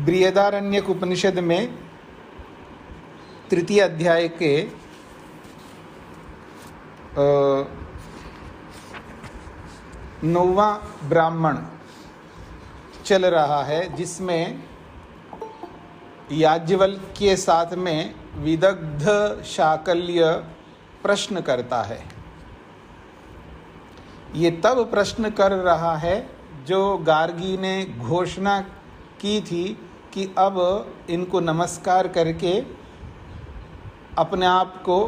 बृहदारण्यक उपनिषद में तृतीय अध्याय के 9वां ब्राह्मण चल रहा है, जिसमें याज्ञवल्क्य के साथ में विदग्ध शाकल्य प्रश्न करता है। ये तब प्रश्न कर रहा है जो गार्गी ने घोषणा की थी कि अब इनको नमस्कार करके अपने आप को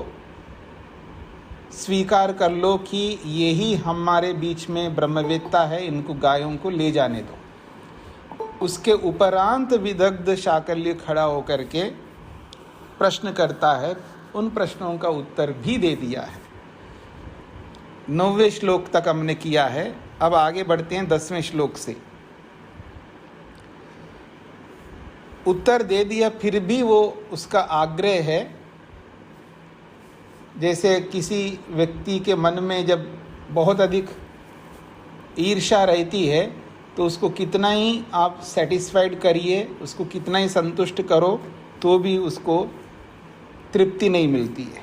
स्वीकार कर लो कि यही हमारे बीच में ब्रह्मवेत्ता है, इनको गायों को ले जाने दो। उसके उपरांत विदग्ध शाकल्य खड़ा होकर के प्रश्न करता है। उन प्रश्नों का उत्तर भी दे दिया है। 9वें श्लोक तक हमने किया है। अब आगे बढ़ते हैं 10वें श्लोक से। उत्तर दे दिया, फिर भी वो उसका आग्रह है। जैसे किसी व्यक्ति के मन में जब बहुत अधिक ईर्ष्या रहती है तो उसको कितना ही आप सेटिस्फाइड करिए, उसको कितना ही संतुष्ट करो, तो भी उसको तृप्ति नहीं मिलती है।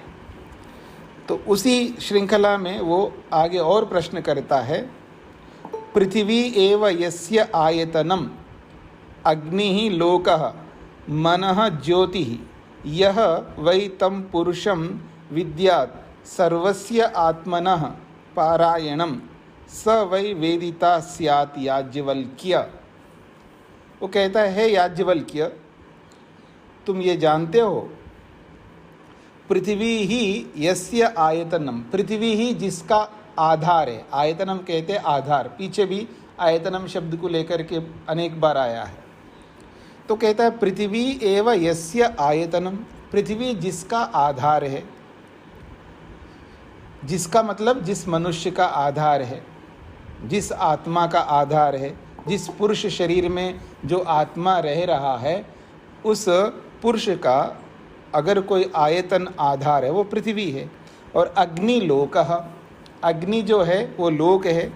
तो उसी श्रृंखला में वो आगे और प्रश्न करता है। पृथिवी एव यस्य आयतनम अग्नि लोकः मनः ज्योतिः यह वै तम पुरुषं विद्यात् सर्वस्य आत्मनः पारायणं स वै वेदिता स्यात् याज्ञवल्क्य। वो कहता है, याज्ञवल्क्य, तुम ये जानते हो, पृथ्वी ही यस्य आयतनम, पृथ्वी ही जिसका आधार है। आयतनम कहते हैं आधार, पीछे भी आयतनम शब्द को लेकर के अनेक बार आया है। तो कहता है पृथ्वी एव यस्य आयतनम, पृथ्वी जिसका आधार है। जिसका मतलब जिस मनुष्य का आधार है, जिस आत्मा का आधार है, जिस पुरुष शरीर में जो आत्मा रह रहा है, उस पुरुष का अगर कोई आयतन आधार है वो पृथ्वी है। और अग्नि लोकः, अग्नि जो है वो लोक है।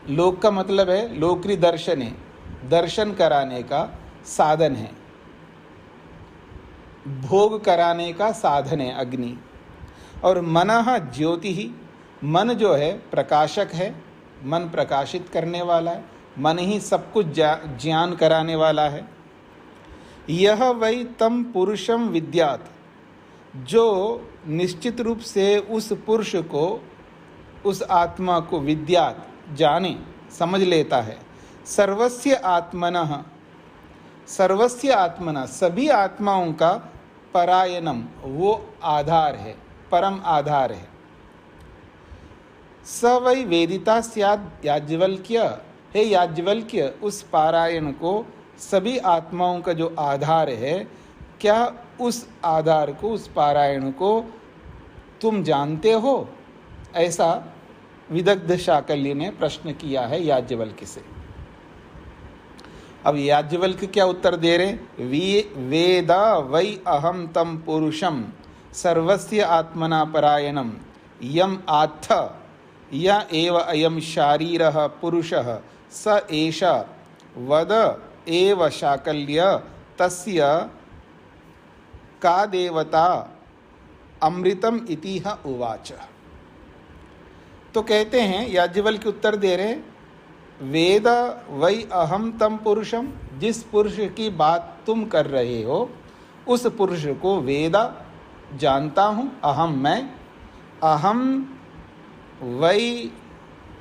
लोक का मतलब है लोकरी दर्शन है, दर्शन कराने का साधन है, भोग कराने का साधन है अग्नि। और मनः ज्योति ही, मन जो है प्रकाशक है, मन प्रकाशित करने वाला है, मन ही सब कुछ ज्ञान कराने वाला है। यह वै तम पुरुषम विद्यात्, जो निश्चित रूप से उस पुरुष को, उस आत्मा को विद्यात् जाने समझ लेता है। सर्वस्य आत्मनः, सर्वस्य आत्मनः सभी आत्माओं का परायणम वो आधार है, परम आधार है। स वै वेदिता स्यात् याज्ञवल्क्य, हे याज्ञवल्क्य, उस पारायण को, सभी आत्माओं का जो आधार है, क्या उस आधार को, उस पारायण को तुम जानते हो? ऐसा विदग्ध शाकल्य ने प्रश्न किया है याज्ञवल्क्य से। अब याज्ञवल्क्य क्या उत्तर दे रहे? वेद वै अहम तम पुरुषम सर्वस्य आत्मना परायणम यम आत्थ य एव अयम शारीरः पुरुषः स एष वद एव शाकल्य तस्य का देवता अमृतम इतिह उवाच। तो कहते हैं, याज्ञवल्क्य उत्तर दे रहे, वेद वै अहम तम पुरुषम, जिस पुरुष की बात तुम कर रहे हो उस पुरुष को वेद जानता हूँ, अहम मैं, अहम वै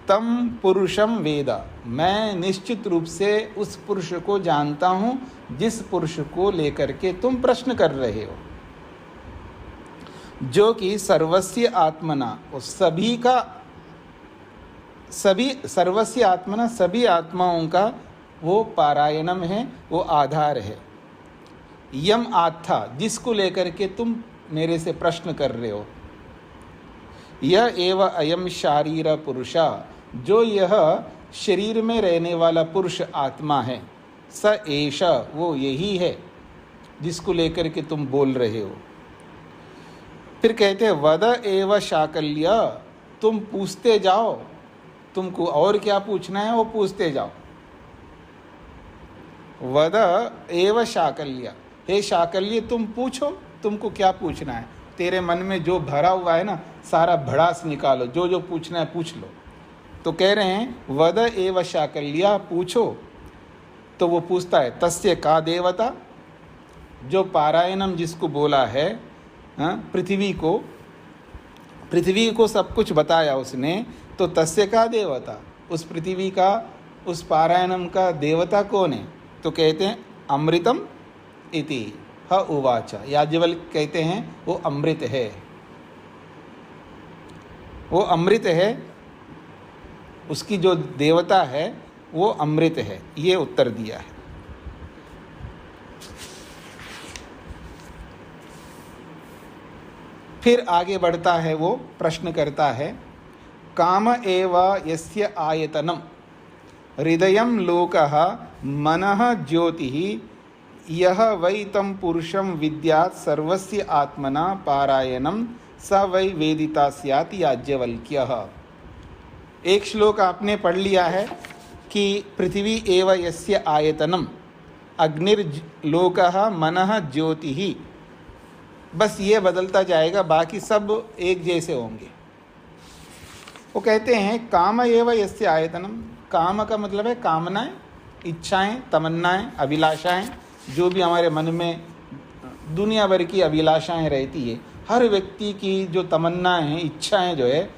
तम पुरुषम वेद, मैं निश्चित रूप से उस पुरुष को जानता हूँ जिस पुरुष को लेकर के तुम प्रश्न कर रहे हो, जो कि सर्वस्य आत्मना, सभी का, सभी सर्वस्य आत्मना, सभी आत्माओं का वो पारायणम है, वो आधार है। यम आत्था, जिसको लेकर के तुम मेरे से प्रश्न कर रहे हो। यह एव अयम शारीर पुरुषा, जो यह शरीर में रहने वाला पुरुष आत्मा है। स एष, वो यही है जिसको लेकर के तुम बोल रहे हो। फिर कहते हैं वद एव शाकल्य, तुम पूछते जाओ, तुमको और क्या पूछना है वो पूछते जाओ। वद एव शाकल्य, हे शाकल्य तुम पूछो, तुमको क्या पूछना है, तेरे मन में जो भरा हुआ है ना, सारा भड़ास निकालो, जो जो पूछना है पूछ लो। तो कह रहे हैं वद एव शाकल्य, पूछो। तो वो पूछता है तस्य का देवता, जो पारायणम जिसको बोला है, पृथ्वी को सब कुछ बताया उसने, तो तस्य का देवता, उस पृथ्वी का, उस पारायणम का देवता कौन है? तो कहते हैं अमृतम इति ह उवाच, याज्ञवल्क्य कहते हैं वो अमृत है, वो अमृत है, उसकी जो देवता है वो अमृत है, ये उत्तर दिया है। फिर आगे बढ़ता है, वो प्रश्न करता है काम एव यस्य आयतनम हृदयं लोकः मनः ज्योतिः यह वै तम पुरुषम विद्यात् सर्वस्य आत्मना पारायणम स वै वेदिता स्यात् याज्ञवल्क्यः। एक श्लोक आपने पढ़ लिया है कि पृथ्वी एव यस्य आयतनम अग्निर्लोकः मनः ज्योतिः, बस ये बदलता जाएगा, बाकी सब एक जैसे होंगे। वो कहते हैं काम एव यस्य आयतनम, काम का मतलब है कामनाएं, इच्छाएं, तमन्नाएं, अभिलाषाएं, जो भी हमारे मन में दुनिया भर की अभिलाषाएं रहती है, हर व्यक्ति की जो तमन्नाएं हैं, इच्छाएं जो है,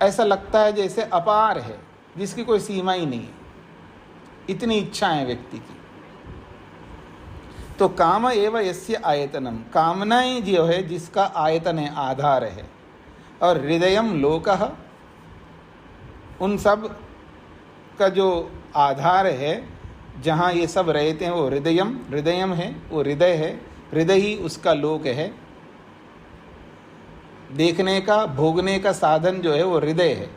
ऐसा लगता है जैसे अपार है, जिसकी कोई सीमा ही नहीं है, इतनी इच्छाएं व्यक्ति की। तो काम एव यस्य आयतनम, कामनाएं जो है जिसका आयतन है, आधार है, और हृदयम लोकः, उन सब का जो आधार है, जहाँ ये सब रहते हैं, वो हृदयम है, वो हृदय है, हृदय ही उसका लोक है। देखने का, भोगने का साधन जो है वो हृदय है।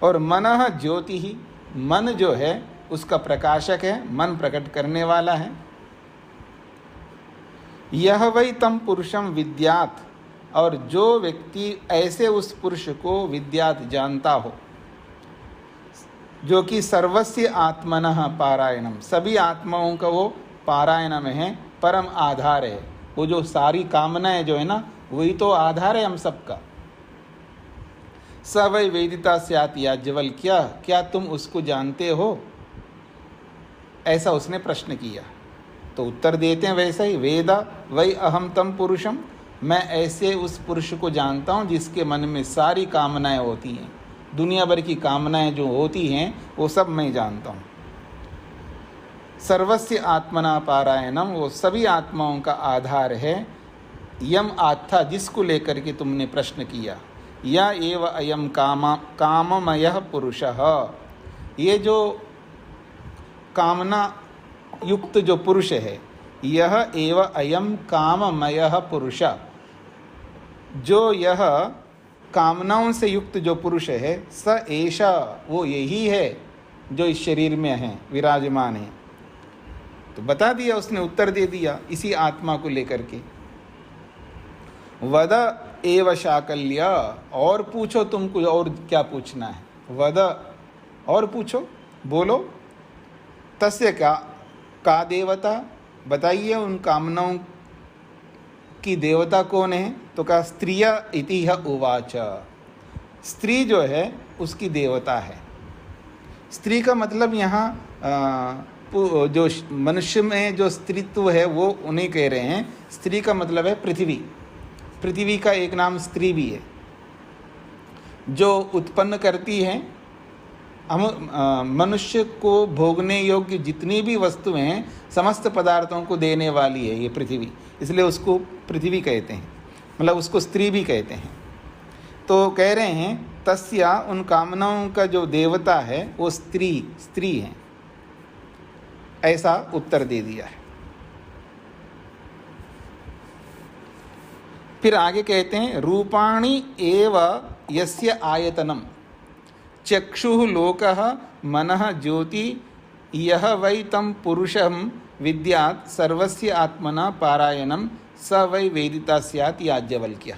और मनः ज्योति ही, मन जो है उसका प्रकाशक है, मन प्रकट करने वाला है। यह वै तम पुरुषम विद्यात्, और जो व्यक्ति ऐसे उस पुरुष को विद्यात् जानता हो, जो कि सर्वस्य आत्मनः पारायणम, सभी आत्माओं का वो पारायणम है, परम आधार है। वो जो सारी कामनाएं जो है ना, वही तो आधार है हम सबका। स वै वेदिता स्यात् याज्ञवल्क्य, क्या तुम उसको जानते हो? ऐसा उसने प्रश्न किया। तो उत्तर देते हैं वैसा ही, वेद वै अहम तम पुरुषम, मैं ऐसे उस पुरुष को जानता हूँ जिसके मन में सारी कामनाएं होती हैं, दुनिया भर की कामनाएं जो होती हैं वो सब मैं जानता हूँ। सर्वस्य आत्मना पारायणम, वो सभी आत्माओं का आधार है। यम आत्था, जिसको लेकर के तुमने प्रश्न किया, या एव अयम काममयः पुरुषः, ये जो कामना युक्त जो पुरुष है, यह एव अयम काममयः पुरुष, जो यह कामनाओं से युक्त जो पुरुष है, स एषा, वो यही है जो इस शरीर में है, विराजमान है। तो बता दिया उसने, उत्तर दे दिया इसी आत्मा को लेकर के। वद एव शाकल्य, और पूछो, तुमको और क्या पूछना है, वद, और पूछो, बोलो। तस्य का देवता, बताइए उन कामनाओं की देवता कौन है? तो कहा स्त्रिय इति ह उवाच, स्त्री जो है उसकी देवता है। स्त्री का मतलब यहाँ जो मनुष्य में जो स्त्रीत्व है वो उन्हें कह रहे हैं। स्त्री का मतलब है पृथ्वी, पृथ्वी का एक नाम स्त्री भी है। जो उत्पन्न करती है। हम मनुष्य को भोगने योग्य जितनी भी वस्तुएं हैं समस्त पदार्थों को देने वाली है ये पृथ्वी, इसलिए उसको पृथ्वी कहते हैं, मतलब उसको स्त्री भी कहते हैं। तो कह रहे हैं तस्या, उन कामनाओं का जो देवता है वो स्त्री है, ऐसा उत्तर दे दिया है। फिर आगे कहते हैं रूपाणि एव यस्य आयतनम चक्षुः लोकः मनः ज्योति यह वै तं पुरुषं विद्यात् सर्वस्य आत्मना पारायणं स वै वेदिता स्यात् याज्ञवल्क्य।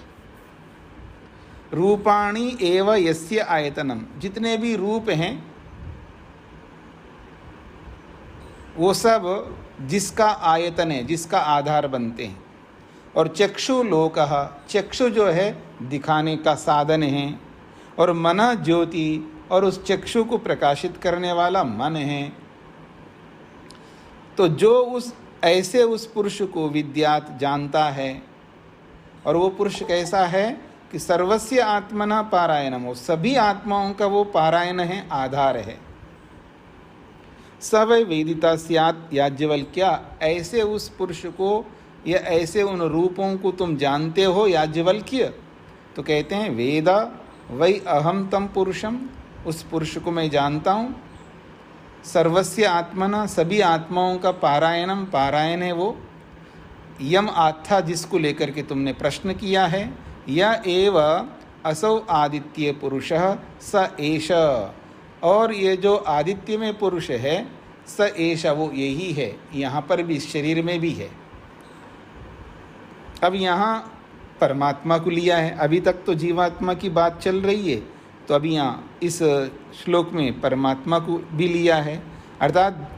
रूपाणि एव यस्य आयतनम, जितने भी रूप हैं वो सब जिसका आयतन है, जिसका आधार बनते हैं। और चक्षु लोकः, चक्षु जो है दिखाने का साधन है, और मन ज्योति, और उस चक्षु को प्रकाशित करने वाला मन है। तो जो उस पुरुष को विद्यात जानता है, और वो पुरुष कैसा है कि सर्वस्य आत्मना पारायणम, वो सभी आत्माओं का वो पारायण है, आधार है। स वै वेदिता स्यात् याज्ञवल्क्य, ऐसे उस पुरुष को या ऐसे उन रूपों को तुम जानते हो याज्ञवल्क्य। तो कहते हैं वेदा वै अहम तम पुरुषम, उस पुरुष को मैं जानता हूँ। सर्वस्य आत्मना, सभी आत्माओं का पारायणम, पारायण है वो। यम आत्था, जिसको लेकर के तुमने प्रश्न किया है, या एव असौ आदित्य पुरुषः स एष, और ये जो आदित्य में पुरुष है स एष, वो यही है, यहाँ पर भी इस शरीर में भी है। अब यहाँ परमात्मा को लिया है, अभी तक तो जीवात्मा की बात चल रही है, तो अभी यहाँ इस श्लोक में परमात्मा को भी लिया है। अर्थात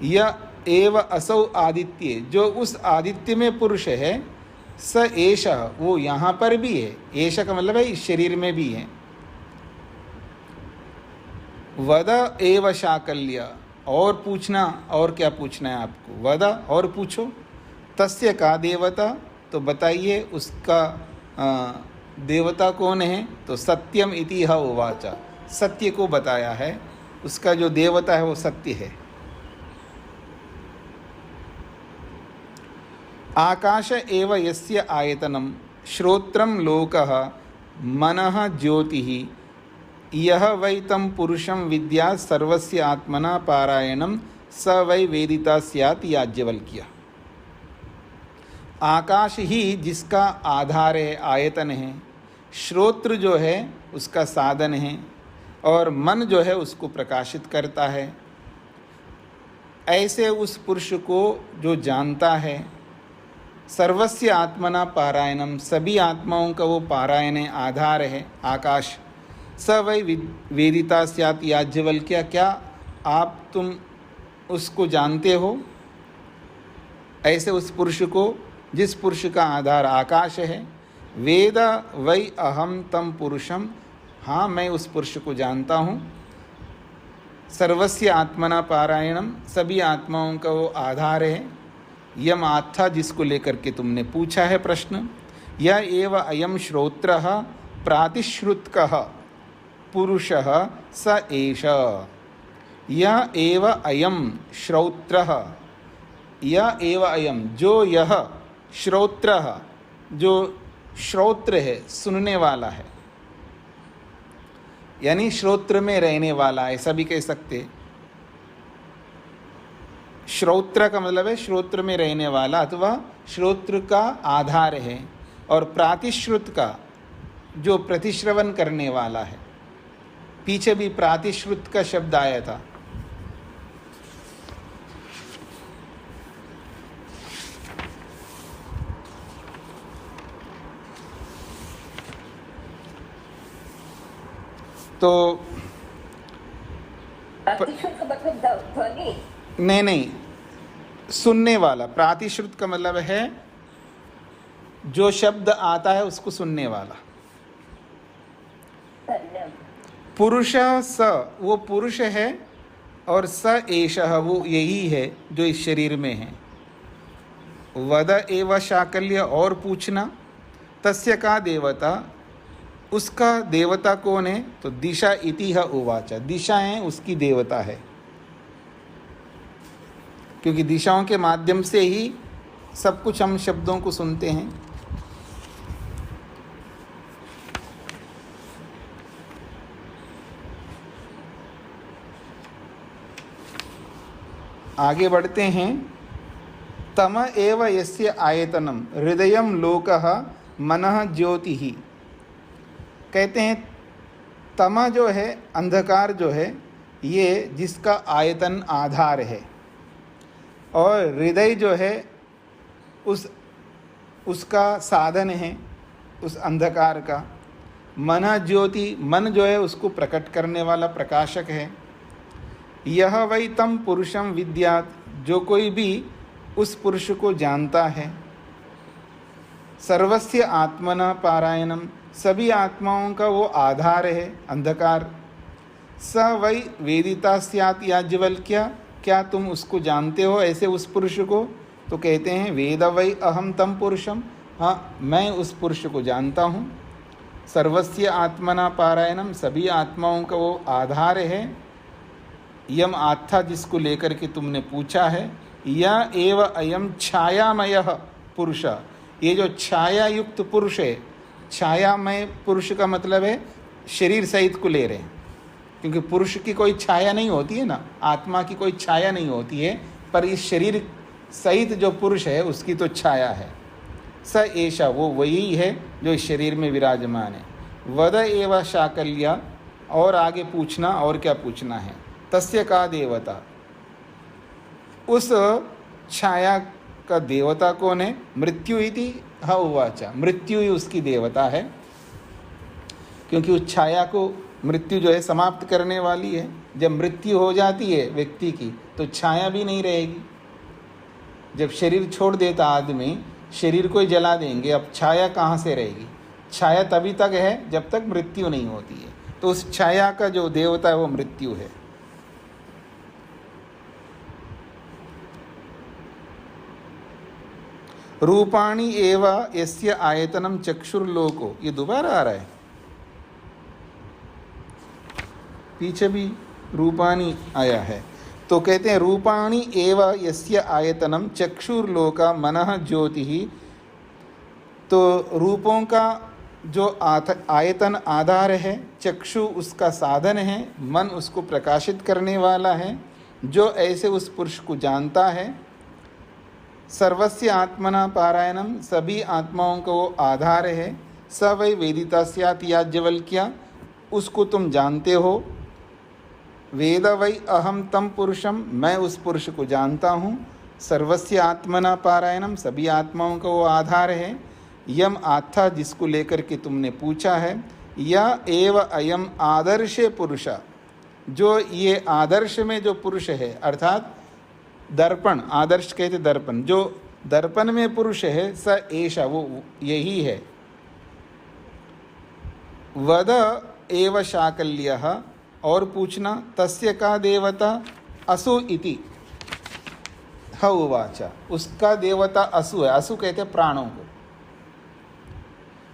यह एव असौ आदित्य, जो उस आदित्य में पुरुष है, स एष, वो यहाँ पर भी है। एष का मतलब है इस शरीर में भी है। वद एव शाकल्य, और पूछना, और क्या पूछना है आपको, वद, और पूछो। तस्य का देवता, तो बताइए उसका देवता कौन है। तो सत्यम इति ह उवाच, सत्य को बताया है, उसका जो देवता है वो सत्य है। आकाश एव यस्य आयतनम श्रोत्रम लोकः मनः ज्योतिः यह वै तं पुरुषं विद्यात् सर्वस्य आत्मना पारायणं स वै वेदिता स्यात् याज्ञवल्क्य। आकाश ही जिसका आधार है, आयतन है, श्रोत्र जो है उसका साधन है, और मन जो है उसको प्रकाशित करता है। ऐसे उस पुरुष को जो जानता है, सर्वस्य आत्मना पारायणम, सभी आत्माओं का वो पारायण है, आधार है, आकाश। स वै वेदिता स्यात् याज्ञवल्क्य, क्या तुम उसको जानते हो, ऐसे उस पुरुष को, जिस पुरुष का आधार आकाश है। वेद वै अहम तम पुरुषम, हाँ मैं उस पुरुष को जानता हूँ। सर्वस्य आत्मना पारायणम, सभी आत्माओं का वो आधार है। यम आत्था, जिसको लेकर के तुमने पूछा है प्रश्न। यह एव अयम श्रोत्रः प्रातिश्रुतकः पुरुषः स एष। यह एव अयम श्रोत्रः, यह एव अयम, जो यह श्रोत्रः, जो श्रोत्र है, सुनने वाला है, यानी श्रोत्र में रहने वाला है, ऐसा भी कह सकते। श्रोत्र का मतलब है श्रोत्र में रहने वाला, अथवा श्रोत्र का आधार है। और प्रातिश्रुत का, जो प्रतिश्रवण करने वाला है। पीछे भी प्रातिश्रुत का शब्द आया था। तो नहीं, सुनने वाला। प्रातिश्रुत का मतलब है जो शब्द आता है उसको सुनने वाला। पुरुष स, वो पुरुष है, और स एषः, वो यही है जो इस शरीर में है। वद एव शाकल्य, और पूछना। तस्य का देवता, उसका देवता कौन है? तो दिशा इति ह उवाच, दिशाएं उसकी देवता है, क्योंकि दिशाओं के माध्यम से ही सब कुछ हम शब्दों को सुनते हैं। आगे बढ़ते हैं। तम एव यस्य आयतनम हृदयम लोकः मनः ज्योतिः। कहते हैं तमा जो है, अंधकार जो है, ये जिसका आयतन आधार है, और हृदय जो है उसका साधन है, उस अंधकार का। मन ज्योति, मन जो है उसको प्रकट करने वाला प्रकाशक है। यह वै तम पुरुषम विद्यात्, जो कोई भी उस पुरुष को जानता है। सर्वस्य आत्मना पारायणम, सभी आत्माओं का वो आधार है अंधकार। स वै वेदिता स्यात् याज्ञवल्क्य, क्या तुम उसको जानते हो ऐसे उस पुरुष को? तो कहते हैं वेद वै अहम तम पुरुषम, हाँ मैं उस पुरुष को जानता हूँ। सर्वस्य आत्मना पारायणम, सभी आत्माओं का वो आधार है। यम आत्था, जिसको लेकर के तुमने पूछा है। यह एव अयम छायामय पुरुष, ये जो छाया युक्त पुरुष है, छायामय पुरुष का मतलब है शरीर सहित को ले रहे हैं, क्योंकि पुरुष की कोई छाया नहीं होती है ना, आत्मा की कोई छाया नहीं होती है, पर इस शरीर सहित जो पुरुष है उसकी तो छाया है। स एषा, वो वही है जो इस शरीर में विराजमान है। वद एव शाकल्या, और आगे पूछना, और क्या पूछना है? तस्य का देवता, उस छाया का देवता कौन है? मृत्यु इति ह उवाचा, मृत्यु ही उसकी देवता है, क्योंकि उस छाया को मृत्यु जो है समाप्त करने वाली है। जब मृत्यु हो जाती है व्यक्ति की तो छाया भी नहीं रहेगी। जब शरीर छोड़ देता आदमी, शरीर को ही जला देंगे, अब छाया कहाँ से रहेगी? छाया तभी तक है जब तक मृत्यु नहीं होती है। तो उस छाया का जो देवता है वो मृत्यु है। रूपाणी एव यस्य आयतनम चक्षुर्लोको, ये दोबारा आ रहा है, पीछे भी रूपाणी आया है। तो कहते हैं रूपाणी एव यस्य आयतनम चक्षुर्लोका मनः ज्योतिः, तो रूपों का जो आयतन आधार है, चक्षु उसका साधन है, मन उसको प्रकाशित करने वाला है। जो ऐसे उस पुरुष को जानता है। सर्वस्य आत्मना पारायणम, सभी आत्माओं का वो आधार है। स वै वेदिता स्यात् याज्ञवल्क्य, उसको तुम जानते हो। वेद वै अहम तम पुरुषम, मैं उस पुरुष को जानता हूँ। सर्वस्य आत्मना पारायणम, सभी आत्माओं का वो आधार है। यम आत्था, जिसको लेकर के तुमने पूछा है। यह एव अयम आदर्शे पुरुष, जो ये आदर्श में जो पुरुष है, अर्थात दर्पण, आदर्श कहते दर्पण, जो दर्पण में पुरुष है, स एषा, वो यही है। वद एव शाकल्यः, और पूछना, तस्य का देवता? असु इति ह उवाच, उसका देवता असु है। असु कहते हैं प्राणों को।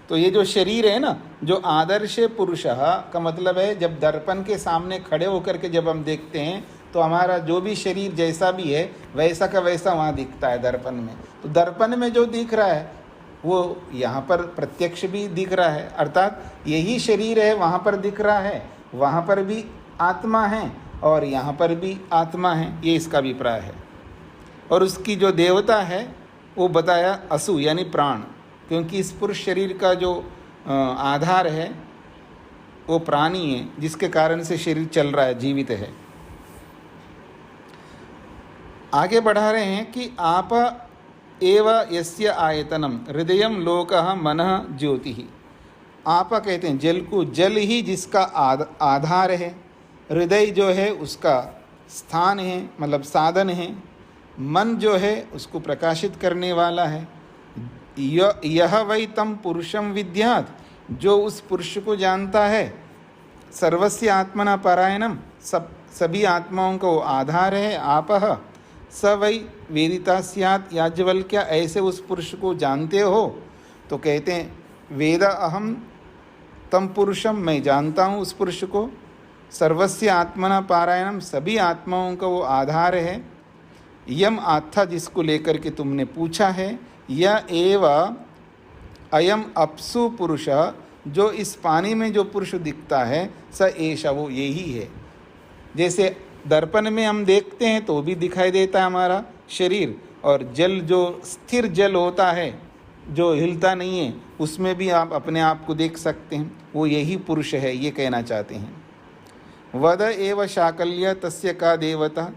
तो ये जो शरीर है ना, जो आदर्श पुरुष का मतलब है, जब दर्पण के सामने खड़े होकर के जब हम देखते हैं तो हमारा जो भी शरीर जैसा भी है वैसा का वैसा वहाँ दिखता है दर्पण में। तो दर्पण में जो दिख रहा है वो यहाँ पर प्रत्यक्ष भी दिख रहा है, अर्थात यही शरीर है, वहाँ पर दिख रहा है, वहाँ पर भी आत्मा है और यहाँ पर भी आत्मा है, ये इसका अभिप्राय है। और उसकी जो देवता है वो बताया असु, यानी प्राण, क्योंकि इस पुरुष शरीर का जो आधार है वो प्राणी है, जिसके कारण से शरीर चल रहा है, जीवित है। आगे बढ़ा रहे हैं कि आप एव यस्य आयतनम हृदयम लोकः मनः ज्योतिः। आप कहते हैं जल को, जल ही जिसका आधार है, हृदय जो है उसका स्थान है, मतलब साधन है, मन जो है उसको प्रकाशित करने वाला है। यह वै तम पुरुषम विद्यात्, जो उस पुरुष को जानता है। सर्वस्य आत्मना परायणम, सभी आत्माओं का वो आधार है। आपह स वै वेदिता स्यात् याज्ञवल्क्य, ऐसे उस पुरुष को जानते हो। तो कहते हैं वेद अहम तम पुरुषम, मैं जानता हूँ उस पुरुष को, सर्वस्य आत्मना पारायणम, सभी आत्माओं का वो आधार है, यम आत्था, जिसको लेकर के तुमने पूछा है, यह एव अयम अपसु पुरुष, जो इस पानी में जो पुरुष दिखता है, स एष, वो यही है। जैसे दर्पण में हम देखते हैं तो भी दिखाई देता है हमारा शरीर, और जल जो स्थिर जल होता है जो हिलता नहीं है, उसमें भी आप अपने आप को देख सकते हैं, वो यही पुरुष है, ये कहना चाहते हैं। वद एव शाकल्य तस्य का देवता,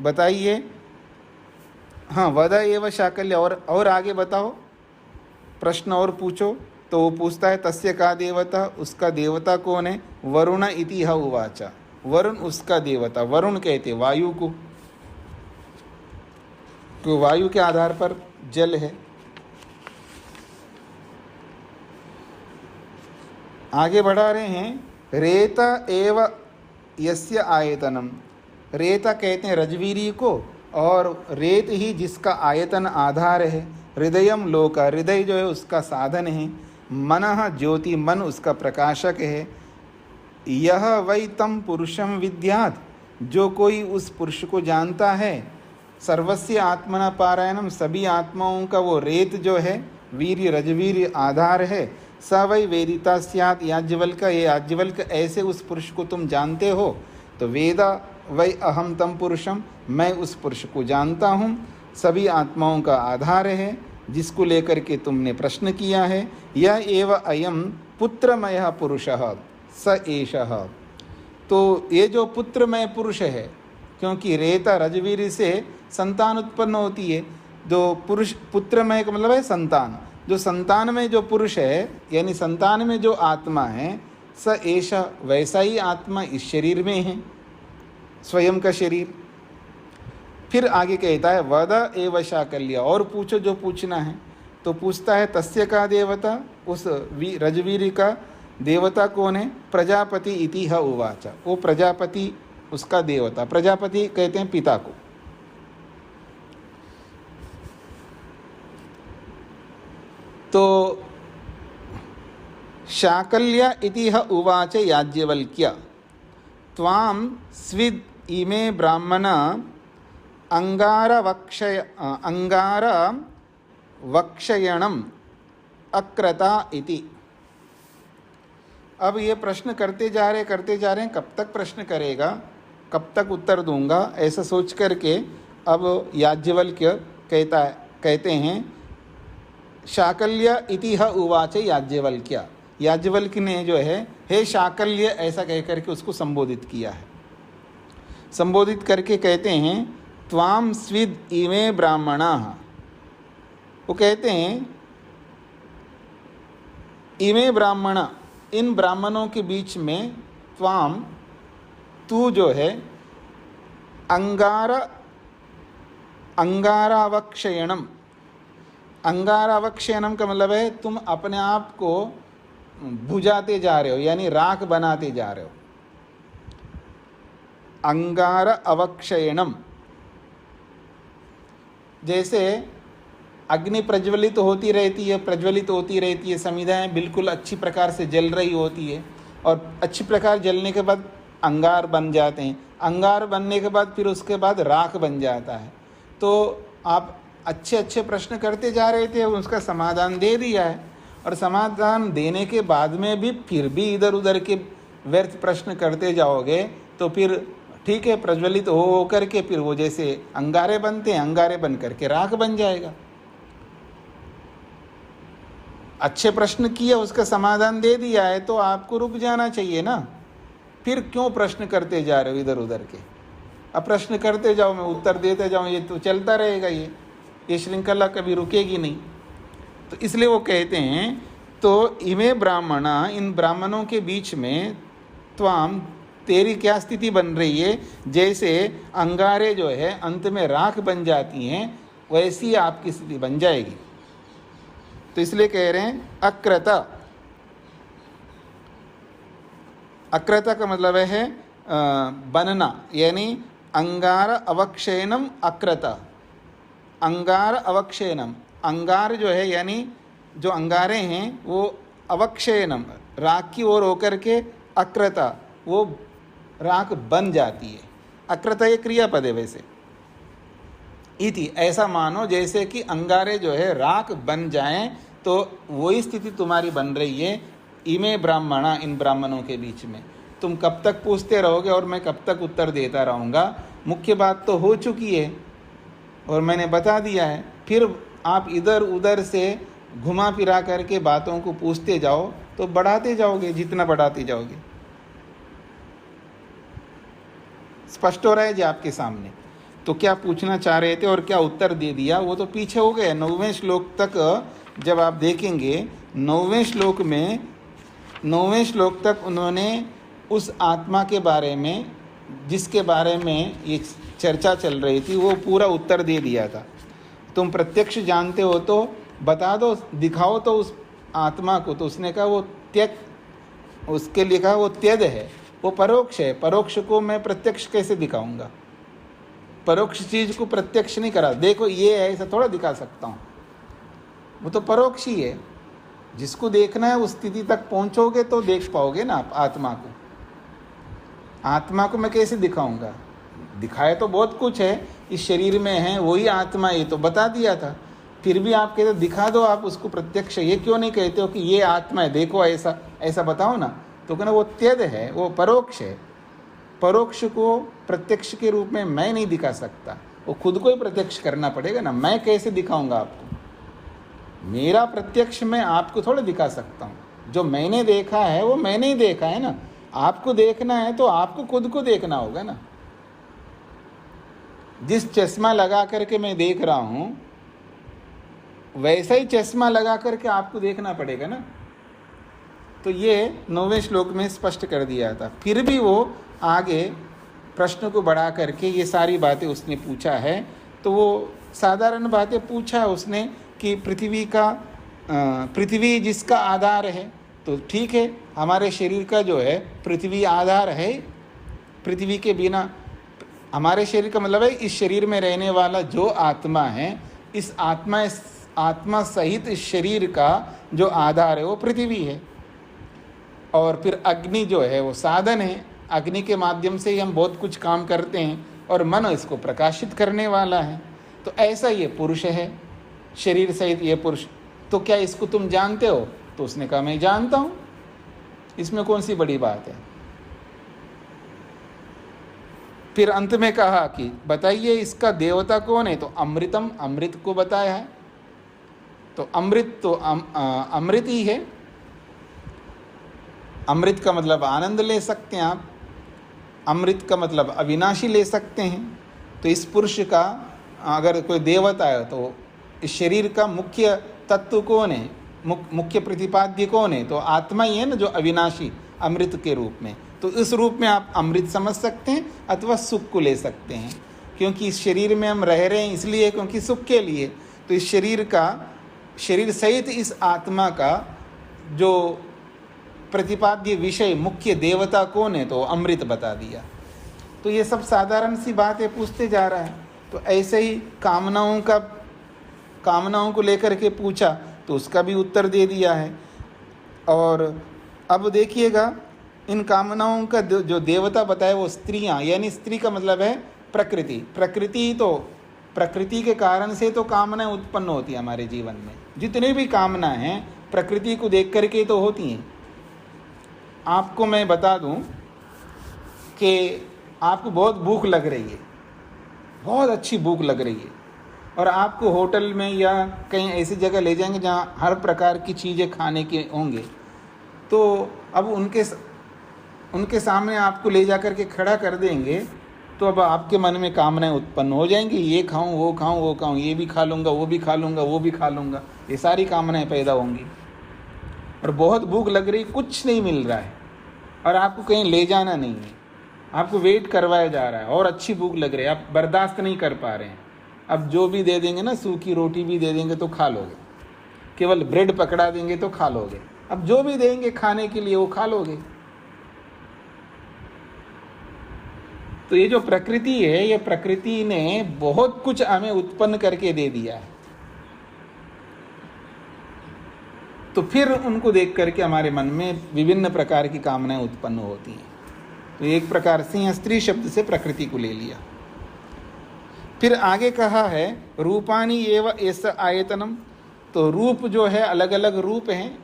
बताइए। हाँ, वद एव शाकल्य, और आगे बताओ, प्रश्न और पूछो। तो वो पूछता है तस्य का देवता, उसका देवता कौन है? वरुण इति ह उवाचा, वरुण उसका देवता। वरुण कहते वायु को, क्यों वायु के आधार पर जल है। आगे बढ़ा रहे हैं, रेत एव यस्य आयतनम, रेता कहते हैं रजवीरी को, और रेत ही जिसका आयतन आधार है। हृदयम लोक, हृदय जो है उसका साधन है। मनः ज्योति, मन उसका प्रकाशक है। यह वै तम पुरुषम विद्यात्, जो कोई उस पुरुष को जानता है। सर्वस्य आत्मना पारायणम, सभी आत्माओं का वो रेत जो है, वीर्य रजवीर्य आधार है। स वै वेदिता स्यात् याज्ञवल्क, ये याज्ञवल्क ऐसे उस पुरुष को तुम जानते हो। तो वेदा वै अहम तम पुरुषम, मैं उस पुरुष को जानता हूँ, सभी आत्माओं का आधार है, जिसको लेकर के तुमने प्रश्न किया है। यह एव अयम पुत्रमय पुरुषः स एषः, तो ये जो पुत्रमय पुरुष है, क्योंकि रेता रजवीर से संतान उत्पन्न होती है। जो पुरुष, पुत्रमय का मतलब है संतान, जो संतान में जो पुरुष है, यानी संतान में जो आत्मा है, स एषः, वैसा ही आत्मा इस शरीर में है, स्वयं का शरीर। फिर आगे कहता है वद एव शाकल्य, और पूछो जो पूछना है। तो पूछता है तस्य का देवता, उस रजवीर का देवता कौन है? प्रजापति इति ह उवाच, वो प्रजापति उसका देवता। प्रजापति कहते हैं पिता को। तो शाकल्य इति ह उवाच याज्ञवल्क्य, त्वां स्विद् इमे ब्राह्मण अंगारवक्षयणम अक्रता इति। अब ये प्रश्न करते जा रहे कब तक प्रश्न करेगा, कब तक उत्तर दूंगा, ऐसा सोच करके अब याज्ञवल्क्य कहते हैं शाकल्य इति ह उवाच याज्ञवल्क्य, याज्ञवल्क्य ने जो है हे शाकल्य ऐसा कह करके उसको संबोधित किया है। संबोधित करके कहते हैं त्वाम स्विद इमे ब्राह्मणाः, वो कहते हैं इमे ब्राह्मण, इन ब्राह्मणों के बीच में, त्वाम तू जो है, अंगारावक्षयणम, अंगारावक्षयणम का मतलब है तुम अपने आप को बुझाते जा रहे हो, यानी राख बनाते जा रहे हो। अंगार अवक्षयणम, जैसे अग्नि प्रज्वलित होती रहती है, समिधाएं बिल्कुल अच्छी प्रकार से जल रही होती है, और अच्छी प्रकार जलने के बाद अंगार बन जाते हैं। अंगार बनने के बाद फिर उसके बाद राख बन जाता है। तो आप अच्छे अच्छे प्रश्न करते जा रहे थे, उसका समाधान दे दिया है, और समाधान देने के बाद में भी फिर भी इधर उधर के व्यर्थ प्रश्न करते जाओगे तो फिर ठीक है, प्रज्वलित हो करके फिर वो जैसे अंगारे बनते हैं, अंगारे बन करके राख बन जाएगा। अच्छे प्रश्न किया, उसका समाधान दे दिया है, तो आपको रुक जाना चाहिए ना। फिर क्यों प्रश्न करते जा रहे हो इधर उधर के? अब प्रश्न करते जाओ, मैं उत्तर देते जाऊँ, ये तो चलता रहेगा, ये श्रृंखला कभी रुकेगी नहीं। तो इसलिए वो कहते हैं तो इमे ब्राह्मणा, इन ब्राह्मणों के बीच में, त्वाम तेरी क्या स्थिति बन रही है, जैसे अंगारे जो है अंत में राख बन जाती हैं, वैसी आपकी स्थिति बन जाएगी। तो इसलिए कह रहे हैं अक्रता। अक्रता का मतलब है बनना, यानी अंगार अवक्षयनम अक्रता। अंगार अवक्षयनम, अंगार जो है यानी जो अंगारे हैं वो अवक्षयनम, राख की ओर होकर के अक्रता, वो राख बन जाती है। अक्रता ये क्रियापद है वैसे। इति, ऐसा मानो जैसे कि अंगारे जो है राख बन जाएं, तो वही स्थिति तुम्हारी बन रही है। इमे ब्राह्मणा, इन ब्राह्मणों के बीच में तुम कब तक पूछते रहोगे और मैं कब तक उत्तर देता रहूँगा। मुख्य बात तो हो चुकी है और मैंने बता दिया है, फिर आप इधर उधर से घुमा फिरा करके बातों को पूछते जाओ तो बढ़ाते जाओगे, जितना बढ़ाते जाओगे। स्पष्ट हो रहा है जी आपके सामने। तो क्या पूछना चाह रहे थे और क्या उत्तर दे दिया वो तो पीछे हो गए। 9वें श्लोक तक जब आप देखेंगे, 9वें श्लोक में 9वें श्लोक तक उन्होंने उस आत्मा के बारे में, जिसके बारे में ये चर्चा चल रही थी, वो पूरा उत्तर दे दिया था। तुम प्रत्यक्ष जानते हो तो बता दो, दिखाओ तो उस आत्मा को। तो उसने कहा वो त्यक, उसके लिए कहा वो त्यद है, वो परोक्ष है। परोक्ष को मैं प्रत्यक्ष कैसे दिखाऊंगा? परोक्ष चीज को प्रत्यक्ष नहीं करा, देखो ये है ऐसा थोड़ा दिखा सकता हूँ। वो तो परोक्ष ही है। जिसको देखना है उस स्थिति तक पहुंचोगे तो देख पाओगे ना आप आत्मा को। आत्मा को मैं कैसे दिखाऊंगा? दिखाए तो बहुत कुछ है, इस शरीर में है वही आत्मा, ये तो बता दिया था। फिर भी आप कहते दिखा दो आप उसको प्रत्यक्ष। ये क्यों नहीं कहते हो कि ये आत्मा है, देखो ऐसा ऐसा बताओ ना। तो कहना वो त्यद है, वो परोक्ष है। परोक्ष को प्रत्यक्ष के रूप में मैं नहीं दिखा सकता, वो खुद को ही प्रत्यक्ष करना पड़ेगा ना। मैं कैसे दिखाऊंगा आपको? मेरा प्रत्यक्ष मैं आपको थोड़ा दिखा सकता हूँ। जो मैंने देखा है वो मैंने ही देखा है ना। आपको देखना है तो आपको खुद को देखना होगा ना। जिस चश्मा लगा करके मैं देख रहा हूँ वैसा ही चश्मा लगा करके आपको देखना पड़ेगा ना। तो ये 9वें श्लोक में स्पष्ट कर दिया था। फिर भी वो आगे प्रश्न को बढ़ा करके ये सारी बातें उसने पूछा है। तो वो साधारण बातें पूछा उसने कि पृथ्वी जिसका आधार है, तो ठीक है, हमारे शरीर का जो है पृथ्वी आधार है। पृथ्वी के बिना, हमारे शरीर का मतलब है इस शरीर में रहने वाला जो आत्मा है, इस आत्मा सहित इस शरीर का जो आधार है वो पृथ्वी है। और फिर अग्नि जो है वो साधन है। अग्नि के माध्यम से ही हम बहुत कुछ काम करते हैं और मन इसको प्रकाशित करने वाला है। तो ऐसा ये पुरुष है, शरीर सहित ये पुरुष। तो क्या इसको तुम जानते हो? तो उसने कहा मैं जानता हूँ, इसमें कौन सी बड़ी बात है। फिर अंत में कहा कि बताइए इसका देवता कौन है? तो अमृतम, अमृत को बताया है। तो अमृत तो अमृत ही है। अमृत का मतलब आनंद ले सकते हैं आप, अमृत का मतलब अविनाशी ले सकते हैं। तो इस पुरुष का अगर कोई देवता है तो इस शरीर का मुख्य तत्व कौन है, मुख्य प्रतिपाद्य कौन है? तो आत्मा ही है ना, जो अविनाशी अमृत के रूप में। तो इस रूप में आप अमृत समझ सकते हैं अथवा सुख को ले सकते हैं। क्योंकि इस शरीर में हम रह रहे हैं इसलिए, क्योंकि सुख के लिए। तो इस शरीर सहित इस आत्मा का जो प्रतिपाद्य विषय, मुख्य देवता कौन है? तो अमृत बता दिया। तो ये सब साधारण सी बात है, पूछते जा रहा है। तो ऐसे ही कामनाओं को लेकर के पूछा तो उसका भी उत्तर दे दिया है। और अब देखिएगा, इन कामनाओं का जो देवता बताया वो स्त्रियां, यानी स्त्री का मतलब है प्रकृति। प्रकृति के कारण से तो कामनाएं उत्पन्न होती है हमारे जीवन में। जितनी भी कामना हैं प्रकृति को देख करके तो होती हैं। आपको मैं बता दूं कि आपको बहुत भूख लग रही है, बहुत अच्छी भूख लग रही है, और आपको होटल में या कहीं ऐसी जगह ले जाएंगे जहाँ हर प्रकार की चीज़ें खाने के होंगे। तो अब उनके सामने आपको ले जा कर के खड़ा कर देंगे, तो अब आपके मन में कामनाएं उत्पन्न हो जाएंगी, ये खाऊं, वो खाऊं, वो खाऊं, ये भी खा लूँगा, वो भी खा लूँगा, वो भी खा लूँगा, ये सारी कामनाएं पैदा होंगी। और बहुत भूख लग रही, कुछ नहीं मिल रहा है और आपको कहीं ले जाना नहीं है, आपको वेट करवाया जा रहा है और अच्छी भूख लग रही है, आप बर्दाश्त नहीं कर पा रहे हैं। अब जो भी दे देंगे ना, सूखी रोटी भी दे देंगे तो खा लोगे, केवल ब्रेड पकड़ा देंगे तो खा लोगे, अब जो भी देंगे खाने के लिए वो खा लोगे। तो ये जो प्रकृति है, ये प्रकृति ने बहुत कुछ हमें उत्पन्न करके दे दिया है। तो फिर उनको देख करके हमारे मन में विभिन्न प्रकार की कामनाएं उत्पन्न होती हैं। तो एक प्रकार से यहाँ स्त्री शब्द से प्रकृति को ले लिया। फिर आगे कहा है रूपानी एव एस आयतनम, तो रूप जो है अलग अलग रूप हैं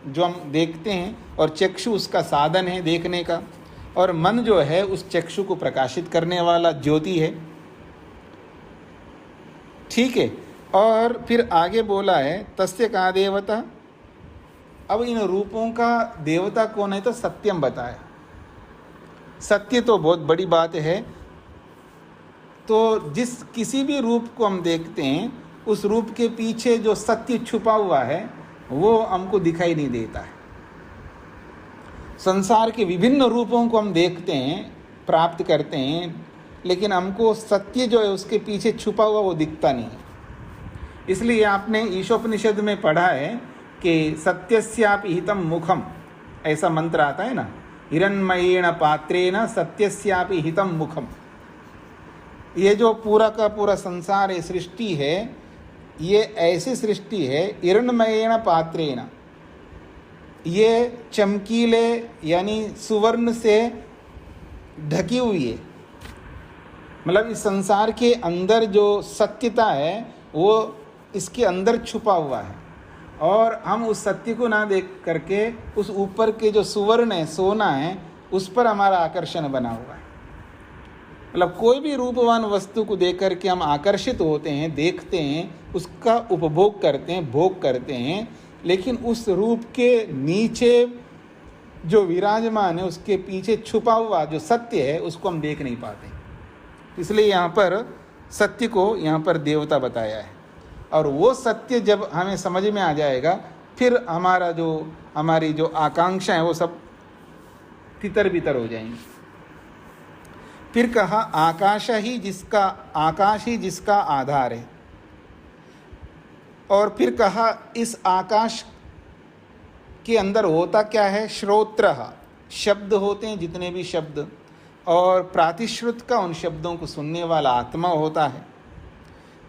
जो हम देखते हैं, और चक्षु उसका साधन है देखने का, और मन जो है उस चक्षु को प्रकाशित करने वाला ज्योति है। ठीक है। और फिर आगे बोला है तस्य का देवता। अब इन रूपों का देवता कौन है, तो सत्यम बताया। सत्य तो बहुत बड़ी बात है। तो जिस किसी भी रूप को हम देखते हैं उस रूप के पीछे जो सत्य छुपा हुआ है वो हमको दिखाई नहीं देता है। संसार के विभिन्न रूपों को हम देखते हैं, प्राप्त करते हैं, लेकिन हमको सत्य जो है उसके पीछे छुपा हुआ वो दिखता नहीं है। इसलिए आपने ईशोपनिषद में पढ़ा है कि सत्यस्यापि हितम मुखम, ऐसा मंत्र आता है ना, हिरण्मयेन पात्रेण सत्यस्यापि हितम मुखम। ये जो पूरा का पूरा संसार है, सृष्टि है, ये ऐसी सृष्टि है हिरण्मयेन पात्रेण, ये चमकीले यानी सुवर्ण से ढकी हुई है। मतलब इस संसार के अंदर जो सत्यता है वो इसके अंदर छुपा हुआ है, और हम उस सत्य को ना देख करके उस ऊपर के जो सुवर्ण है, सोना है, उस पर हमारा आकर्षण बना हुआ है। मतलब कोई भी रूपवान वस्तु को देख करके हम आकर्षित होते हैं, देखते हैं, उसका उपभोग करते हैं, भोग करते हैं, लेकिन उस रूप के नीचे जो विराजमान है उसके पीछे छुपा हुआ जो सत्य है उसको हम देख नहीं पाते। इसलिए यहाँ पर सत्य को यहाँ पर देवता बताया है, और वो सत्य जब हमें समझ में आ जाएगा फिर हमारी जो आकांक्षा है वो सब तितर बितर हो जाएंगी। फिर कहा आकाश ही जिसका आधार है, और फिर कहा इस आकाश के अंदर होता क्या है, श्रोत्र, शब्द होते हैं जितने भी शब्द, और प्रातिश्रुत का उन शब्दों को सुनने वाला आत्मा होता है।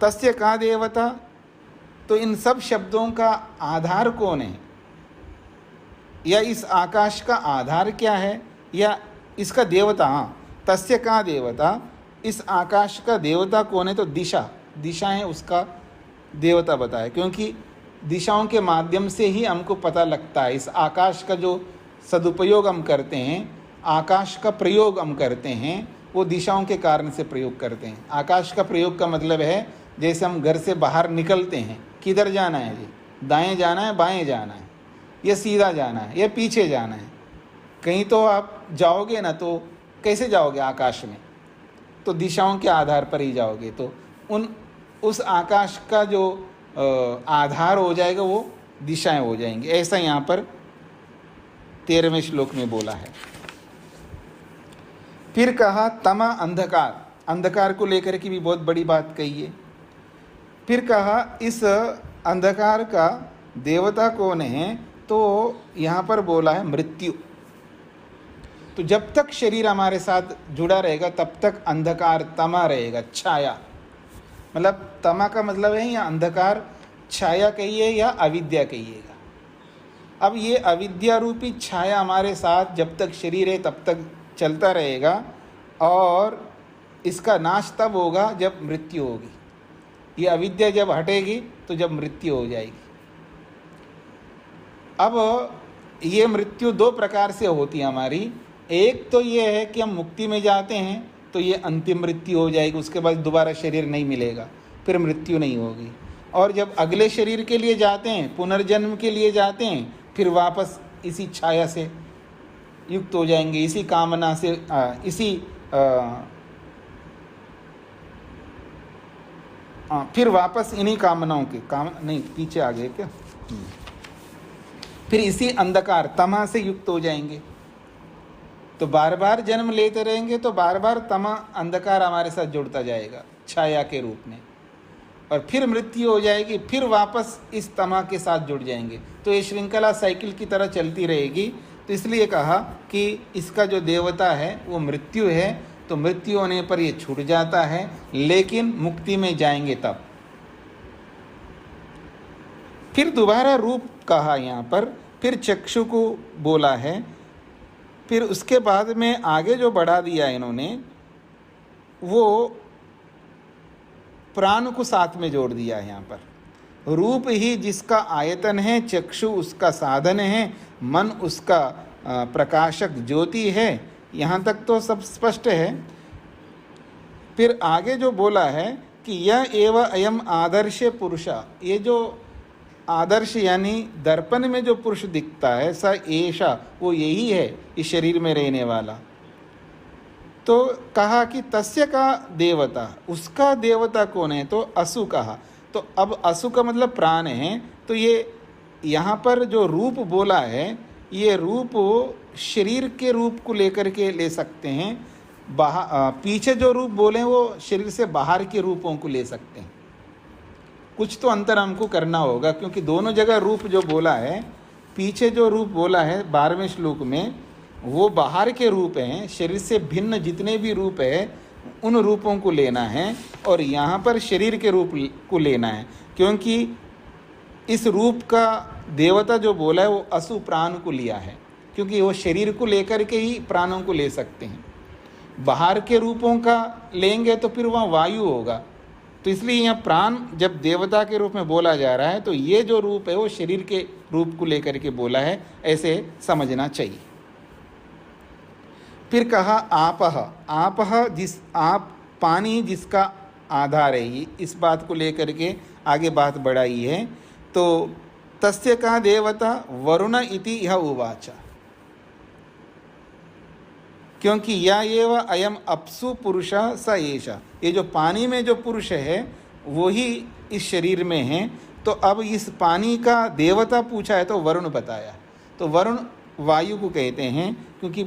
तस्य का देवता, तो इन सब शब्दों का आधार कौन है, या इस आकाश का आधार क्या है, या इसका देवता, हाँ, तस्य का देवता, इस आकाश का देवता कौन है, तो दिशाएं उसका देवता बताया, क्योंकि दिशाओं के माध्यम से ही हमको पता लगता है। इस आकाश का जो सदुपयोग हम करते हैं, आकाश का प्रयोग हम करते हैं, वो दिशाओं के कारण से प्रयोग करते हैं। आकाश का प्रयोग का मतलब है जैसे हम घर से बाहर निकलते हैं, किधर जाना है जी, दाएं जाना है, बाएं जाना है, या सीधा जाना है, या पीछे जाना है। कहीं तो आप जाओगे ना, तो कैसे जाओगे आकाश में, तो दिशाओं के आधार पर ही जाओगे। तो उस आकाश का जो आधार हो जाएगा वो दिशाएं हो जाएंगी। ऐसा यहाँ पर 13वें श्लोक में बोला है। फिर कहा तमा, अंधकार को लेकर के भी बहुत बड़ी बात कही है। फिर कहा इस अंधकार का देवता कौन है, तो यहाँ पर बोला है मृत्यु। तो जब तक शरीर हमारे साथ जुड़ा रहेगा तब तक अंधकार तमा रहेगा, छाया। मतलब तमा का मतलब है या अंधकार, छाया कहिए या अविद्या कहिएगा। अब ये अविद्या रूपी छाया हमारे साथ जब तक शरीर है तब तक चलता रहेगा, और इसका नाश तब होगा जब मृत्यु होगी। ये अविद्या जब हटेगी तो जब मृत्यु हो जाएगी। अब ये मृत्यु दो प्रकार से होती है हमारी। एक तो ये है कि हम मुक्ति में जाते हैं तो ये अंतिम मृत्यु हो जाएगी, उसके बाद दोबारा शरीर नहीं मिलेगा, फिर मृत्यु नहीं होगी। और जब अगले शरीर के लिए जाते हैं, पुनर्जन्म के लिए जाते हैं, फिर वापस इसी छाया से युक्त हो जाएंगे, इसी कामना से, फिर वापस इन्हीं कामनाओं के नहीं, पीछे आ गए क्या, फिर इसी अंधकार तमा से युक्त हो जाएंगे। तो बार बार जन्म लेते रहेंगे तो बार बार तमा, अंधकार हमारे साथ जुड़ता जाएगा छाया के रूप में, और फिर मृत्यु हो जाएगी, फिर वापस इस तमा के साथ जुड़ जाएंगे। तो ये श्रृंखला साइकिल की तरह चलती रहेगी। तो इसलिए कहा कि इसका जो देवता है वो मृत्यु है। तो मृत्यु होने पर ये छूट जाता है, लेकिन मुक्ति में जाएंगे तब। फिर दोबारा रूप कहा यहाँ पर, फिर चक्षु को बोला है, फिर उसके बाद में आगे जो बढ़ा दिया इन्होंने वो प्राण को साथ में जोड़ दिया है यहाँ पर। रूप ही जिसका आयतन है, चक्षु उसका साधन है, मन उसका प्रकाशक ज्योति है। यहाँ तक तो सब स्पष्ट है। फिर आगे जो बोला है कि यह एव अयम आदर्श पुरुष, ये जो आदर्श यानी दर्पण में जो पुरुष दिखता है, स एषा, वो यही है इस शरीर में रहने वाला। तो कहा कि तस्य का देवता, उसका देवता कौन है? तो असु कहा। तो अब असु का मतलब प्राण है। तो ये यहाँ पर जो रूप बोला है, ये रूप शरीर के रूप को लेकर के ले सकते हैं। पीछे जो रूप बोले वो शरीर से बाहर के रूपों को ले सकते हैं। कुछ तो अंतर हमको करना होगा, क्योंकि दोनों जगह रूप जो बोला है, पीछे जो रूप बोला है 12वें श्लोक में, वो बाहर के रूप हैं। शरीर से भिन्न जितने भी रूप है उन रूपों को लेना है, और यहाँ पर शरीर के रूप को लेना है, क्योंकि इस रूप का देवता जो बोला है वो असु प्राण को लिया है, क्योंकि वो शरीर को लेकर के ही प्राणों को ले सकते हैं। बाहर के रूपों का लेंगे तो फिर वहाँ वायु होगा। तो इसलिए यहाँ प्राण जब देवता के रूप में बोला जा रहा है, तो ये जो रूप है वो शरीर के रूप को लेकर के बोला है, ऐसे समझना चाहिए। फिर कहा आपह, आपह जिस, आप पानी जिसका आधार है, ये इस बात को लेकर के आगे बात बढ़ाई है। तो तस्य का देवता वरुण इति यह उवाच, क्योंकि या एव अयम अपसु पुरुष स एषा, ये जो पानी में जो पुरुष है वही इस शरीर में है। तो अब इस पानी का देवता पूछा है तो वरुण बताया। तो वरुण वायु को कहते हैं, क्योंकि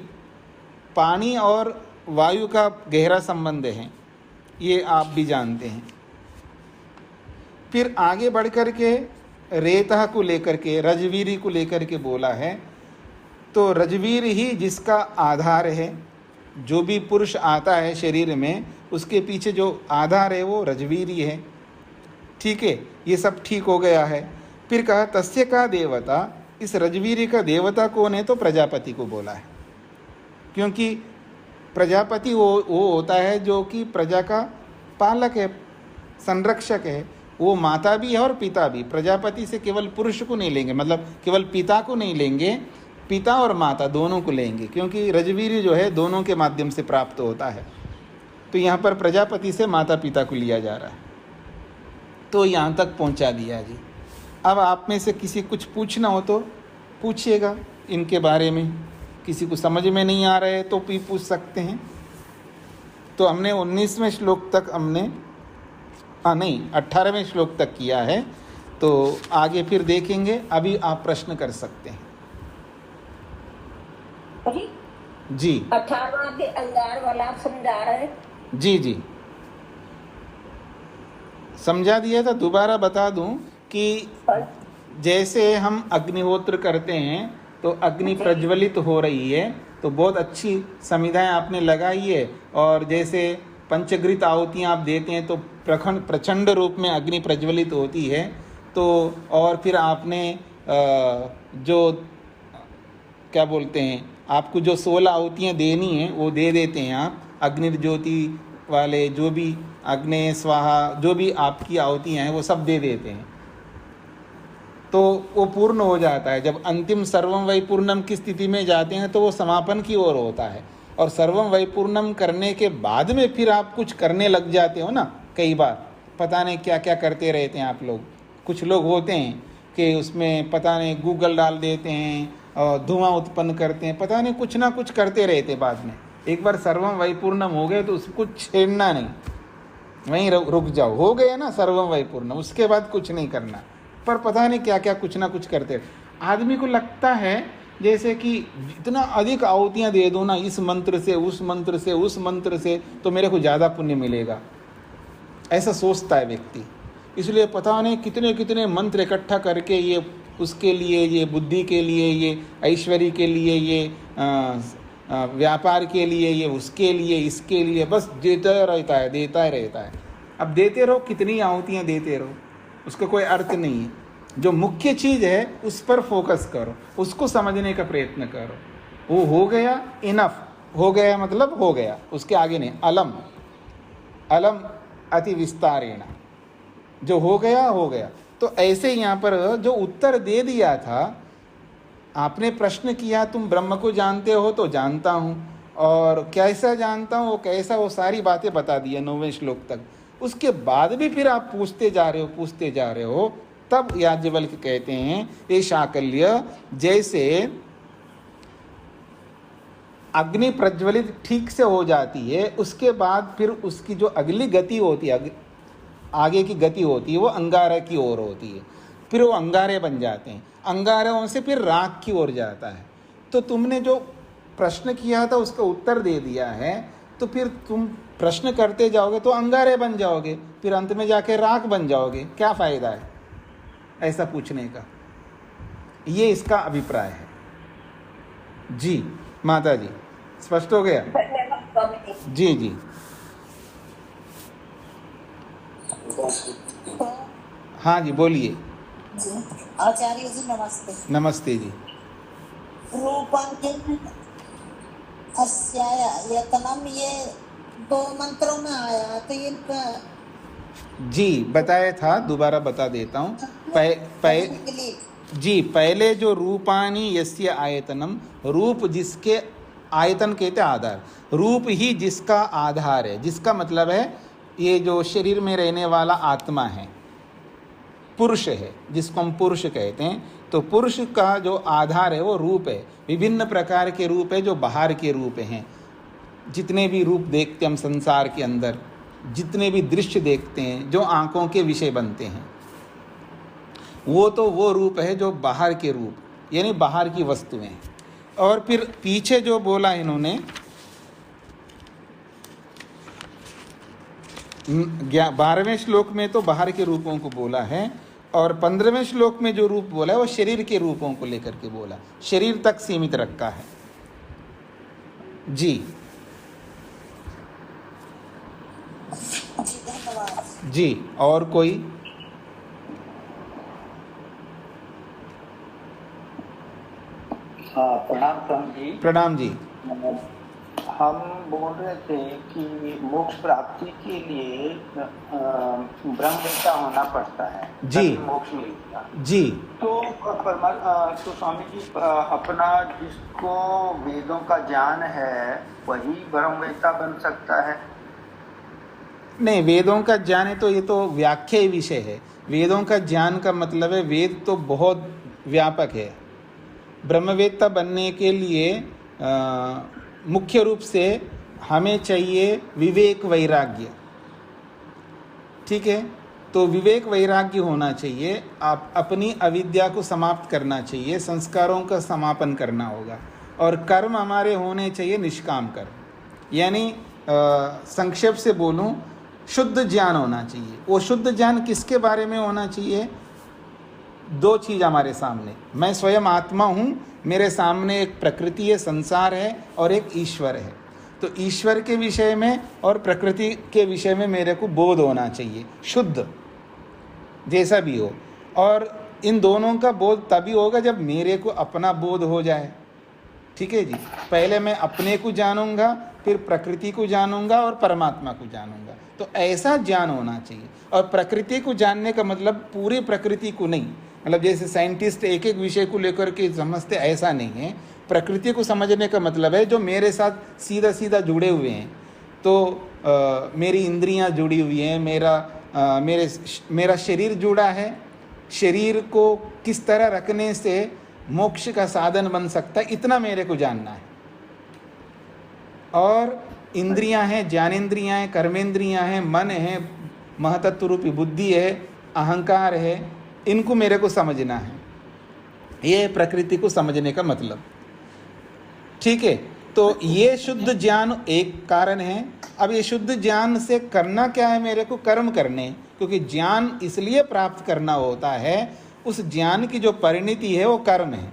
पानी और वायु का गहरा संबंध है, ये आप भी जानते हैं। फिर आगे बढ़ कर के रेतः को लेकर के, रजवीरी को लेकर के बोला है। तो रजवीर ही जिसका आधार है, जो भी पुरुष आता है शरीर में, उसके पीछे जो आधार है वो रजवीर ही है। ठीक है, ये सब ठीक हो गया है। फिर कहा तस्य का देवता, इस रजवीर का देवता कौन है? तो प्रजापति को बोला है, क्योंकि प्रजापति वो होता है जो कि प्रजा का पालक है, संरक्षक है। वो माता भी है और पिता भी। प्रजापति से केवल पुरुष को नहीं लेंगे, मतलब केवल पिता को नहीं लेंगे, पिता और माता दोनों को लेंगे, क्योंकि रजवीर जो है दोनों के माध्यम से प्राप्त होता है। तो यहाँ पर प्रजापति से माता पिता को लिया जा रहा है। तो यहाँ तक पहुँचा दिया जी। अब आप में से किसी कुछ पूछना हो तो पूछिएगा इनके बारे में। किसी को समझ में नहीं आ रहा है तो भी पूछ सकते हैं। तो हमने 19वें श्लोक तक हमने 18वें श्लोक तक किया है। तो आगे फिर देखेंगे। अभी आप प्रश्न कर सकते हैं जी। 18वां के अंगार वाला आप समझा रहे? जी जी समझा दिया था। दोबारा बता दूं कि जैसे हम अग्निहोत्र करते हैं तो अग्नि प्रज्वलित हो रही है, तो बहुत अच्छी संविधाएं आपने लगाई है। और जैसे पंचघृत आहुतियाँ आप देते हैं तो प्रचंड रूप में अग्नि प्रज्वलित होती है। तो और फिर आपने जो क्या बोलते हैं, आपको जो 16 आहुतियाँ देनी हैं वो दे देते हैं आप। अग्नि ज्योति वाले जो भी अग्नि स्वाहा जो भी आपकी आहुतियाँ हैं वो सब दे देते हैं, तो वो पूर्ण हो जाता है। जब अंतिम सर्वम वै पूर्णम की स्थिति में जाते हैं तो वो समापन की ओर होता है। और सर्वम वै पूर्णम करने के बाद में फिर आप कुछ करने लग जाते हो ना, कई बार पता नहीं क्या क्या करते रहते हैं आप लोग। कुछ लोग होते हैं कि उसमें पता नहीं गूगल डाल देते हैं और धुआं उत्पन्न करते हैं, पता नहीं कुछ ना कुछ करते रहते बाद में। एक बार सर्वम वै पूर्णम हो गए तो उसको छेड़ना नहीं, वहीं रुक जाओ। हो गया ना सर्वम वै पूर्णम, उसके बाद कुछ नहीं करना। पर पता नहीं क्या क्या कुछ ना कुछ करते। आदमी को लगता है जैसे कि जितना अधिक आहुतियाँ दे दो ना, इस मंत्र से उस मंत्र से उस मंत्र से, तो मेरे को ज़्यादा पुण्य मिलेगा, ऐसा सोचता है व्यक्ति। इसलिए पता नहीं कितने कितने मंत्र इकट्ठा करके ये उसके लिए, ये बुद्धि के लिए, ये ऐश्वर्य के लिए, ये व्यापार के लिए, ये उसके लिए, इसके लिए, बस देता रहता है, देता ही रहता है। अब देते रहो, कितनी आहुतियाँ देते रहो, उसका कोई अर्थ नहीं है। जो मुख्य चीज है उस पर फोकस करो, उसको समझने का प्रयत्न करो। वो हो गया, इनफ हो गया, मतलब हो गया, उसके आगे नहीं। अलम अलम अति विस्तारेण, जो हो गया हो गया। तो ऐसे यहाँ पर जो उत्तर दे दिया था, आपने प्रश्न किया तुम ब्रह्म को जानते हो, तो जानता हूँ, और कैसा जानता हूँ, वो कैसा, वो सारी बातें बता दी है 9वें श्लोक तक। उसके बाद भी फिर आप पूछते जा रहे हो, तब याज्ञवल्क्य कहते हैं ये शाकल्य, जैसे अग्नि प्रज्वलित ठीक से हो जाती है, उसके बाद फिर उसकी जो अगली गति होती है, आगे की गति होती है, वो अंगारे की ओर होती है। फिर वो अंगारे बन जाते हैं, अंगारों से फिर राख की ओर जाता है। तो तुमने जो प्रश्न किया था उसका उत्तर दे दिया है, तो फिर तुम प्रश्न करते जाओगे तो अंगारे बन जाओगे, फिर अंत में जाके राख बन जाओगे। क्या फ़ायदा है ऐसा पूछने का? ये इसका अभिप्राय है। जी माता जी, स्पष्ट हो गया? धन्यवाद स्वामी जी। जी जी, हाँ जी बोलिए। जी आचार्य जी नमस्ते। नमस्ते जी। रूपांकित अस्याय यतनम, ये 2 मंत्रों में आया, तो ये जी बताया था, दोबारा बता देता हूँ। के लिए जी, पहले जो रूपानी यस्य आयतनम, रूप जिसके, आयतन कहते आधार, रूप ही जिसका आधार है, जिसका मतलब है ये जो शरीर में रहने वाला आत्मा है, पुरुष है, जिसको हम पुरुष कहते हैं। तो पुरुष का जो आधार है वो रूप है। विभिन्न प्रकार के रूप है जो बाहर के रूप हैं। जितने भी रूप देखते हम संसार के अंदर, जितने भी दृश्य देखते हैं जो आंखों के विषय बनते हैं, वो तो वो रूप है जो बाहर के रूप, यानी बाहर की वस्तुएं। और फिर पीछे जो बोला इन्होंने 12वें श्लोक में तो बाहर के रूपों को बोला है, और 15वें श्लोक में जो रूप बोला है वो शरीर के रूपों को लेकर के बोला, शरीर तक सीमित रखा है। जी धन्यवाद जी। और कोई? प्रणाम स्वामी जी। प्रणाम जी। हम बोल रहे थे कि मोक्ष प्राप्ति के लिए ब्रह्मवेत्ता होना पड़ता है, जी तभी मोक्ष मिलेगा। जी। तो तो स्वामी जी, अपना जिसको वेदों का ज्ञान है वही ब्रह्मवेत्ता बन सकता है? नहीं, वेदों का ज्ञान है तो ये तो व्याख्या विषय है। वेदों का ज्ञान का मतलब है, वेद तो बहुत व्यापक है। ब्रह्मवेत्ता बनने के लिए मुख्य रूप से हमें चाहिए विवेक वैराग्य। ठीक है, तो विवेक वैराग्य होना चाहिए। आप अपनी अविद्या को समाप्त करना चाहिए, संस्कारों का समापन करना होगा, और कर्म हमारे होने चाहिए निष्काम कर्म। यानी संक्षेप से बोलूं, शुद्ध ज्ञान होना चाहिए। वो शुद्ध ज्ञान किसके बारे में होना चाहिए? 2 चीज़ हमारे सामने, मैं स्वयं आत्मा हूँ, मेरे सामने एक प्रकृति है, संसार है, और एक ईश्वर है। तो ईश्वर के विषय में और प्रकृति के विषय में मेरे को बोध होना चाहिए, शुद्ध जैसा भी हो। और इन दोनों का बोध तभी होगा जब मेरे को अपना बोध हो जाए। ठीक है जी, पहले मैं अपने को जानूंगा, फिर प्रकृति को जानूंगा और परमात्मा को जानूंगा। तो ऐसा ज्ञान होना चाहिए। और प्रकृति को जानने का मतलब पूरी प्रकृति को नहीं, मतलब जैसे साइंटिस्ट एक एक विषय को लेकर के समझते, ऐसा नहीं है। प्रकृति को समझने का मतलब है जो मेरे साथ सीधा सीधा जुड़े हुए हैं। तो मेरी इंद्रियां जुड़ी हुई हैं, मेरा शरीर जुड़ा है। शरीर को किस तरह रखने से मोक्ष का साधन बन सकता है, इतना मेरे को जानना है। और इंद्रियां हैं, ज्ञानेंद्रियां हैं, कर्मेंद्रियां हैं, मन है, महतत्व रूपी बुद्धि है, अहंकार है, इनको मेरे को समझना है। ये प्रकृति को समझने का मतलब। ठीक है, तो ये शुद्ध ज्ञान एक कारण है। अब ये शुद्ध ज्ञान से करना क्या है? मेरे को कर्म करने, क्योंकि ज्ञान इसलिए प्राप्त करना होता है, उस ज्ञान की जो परिणति है वो कर्म है।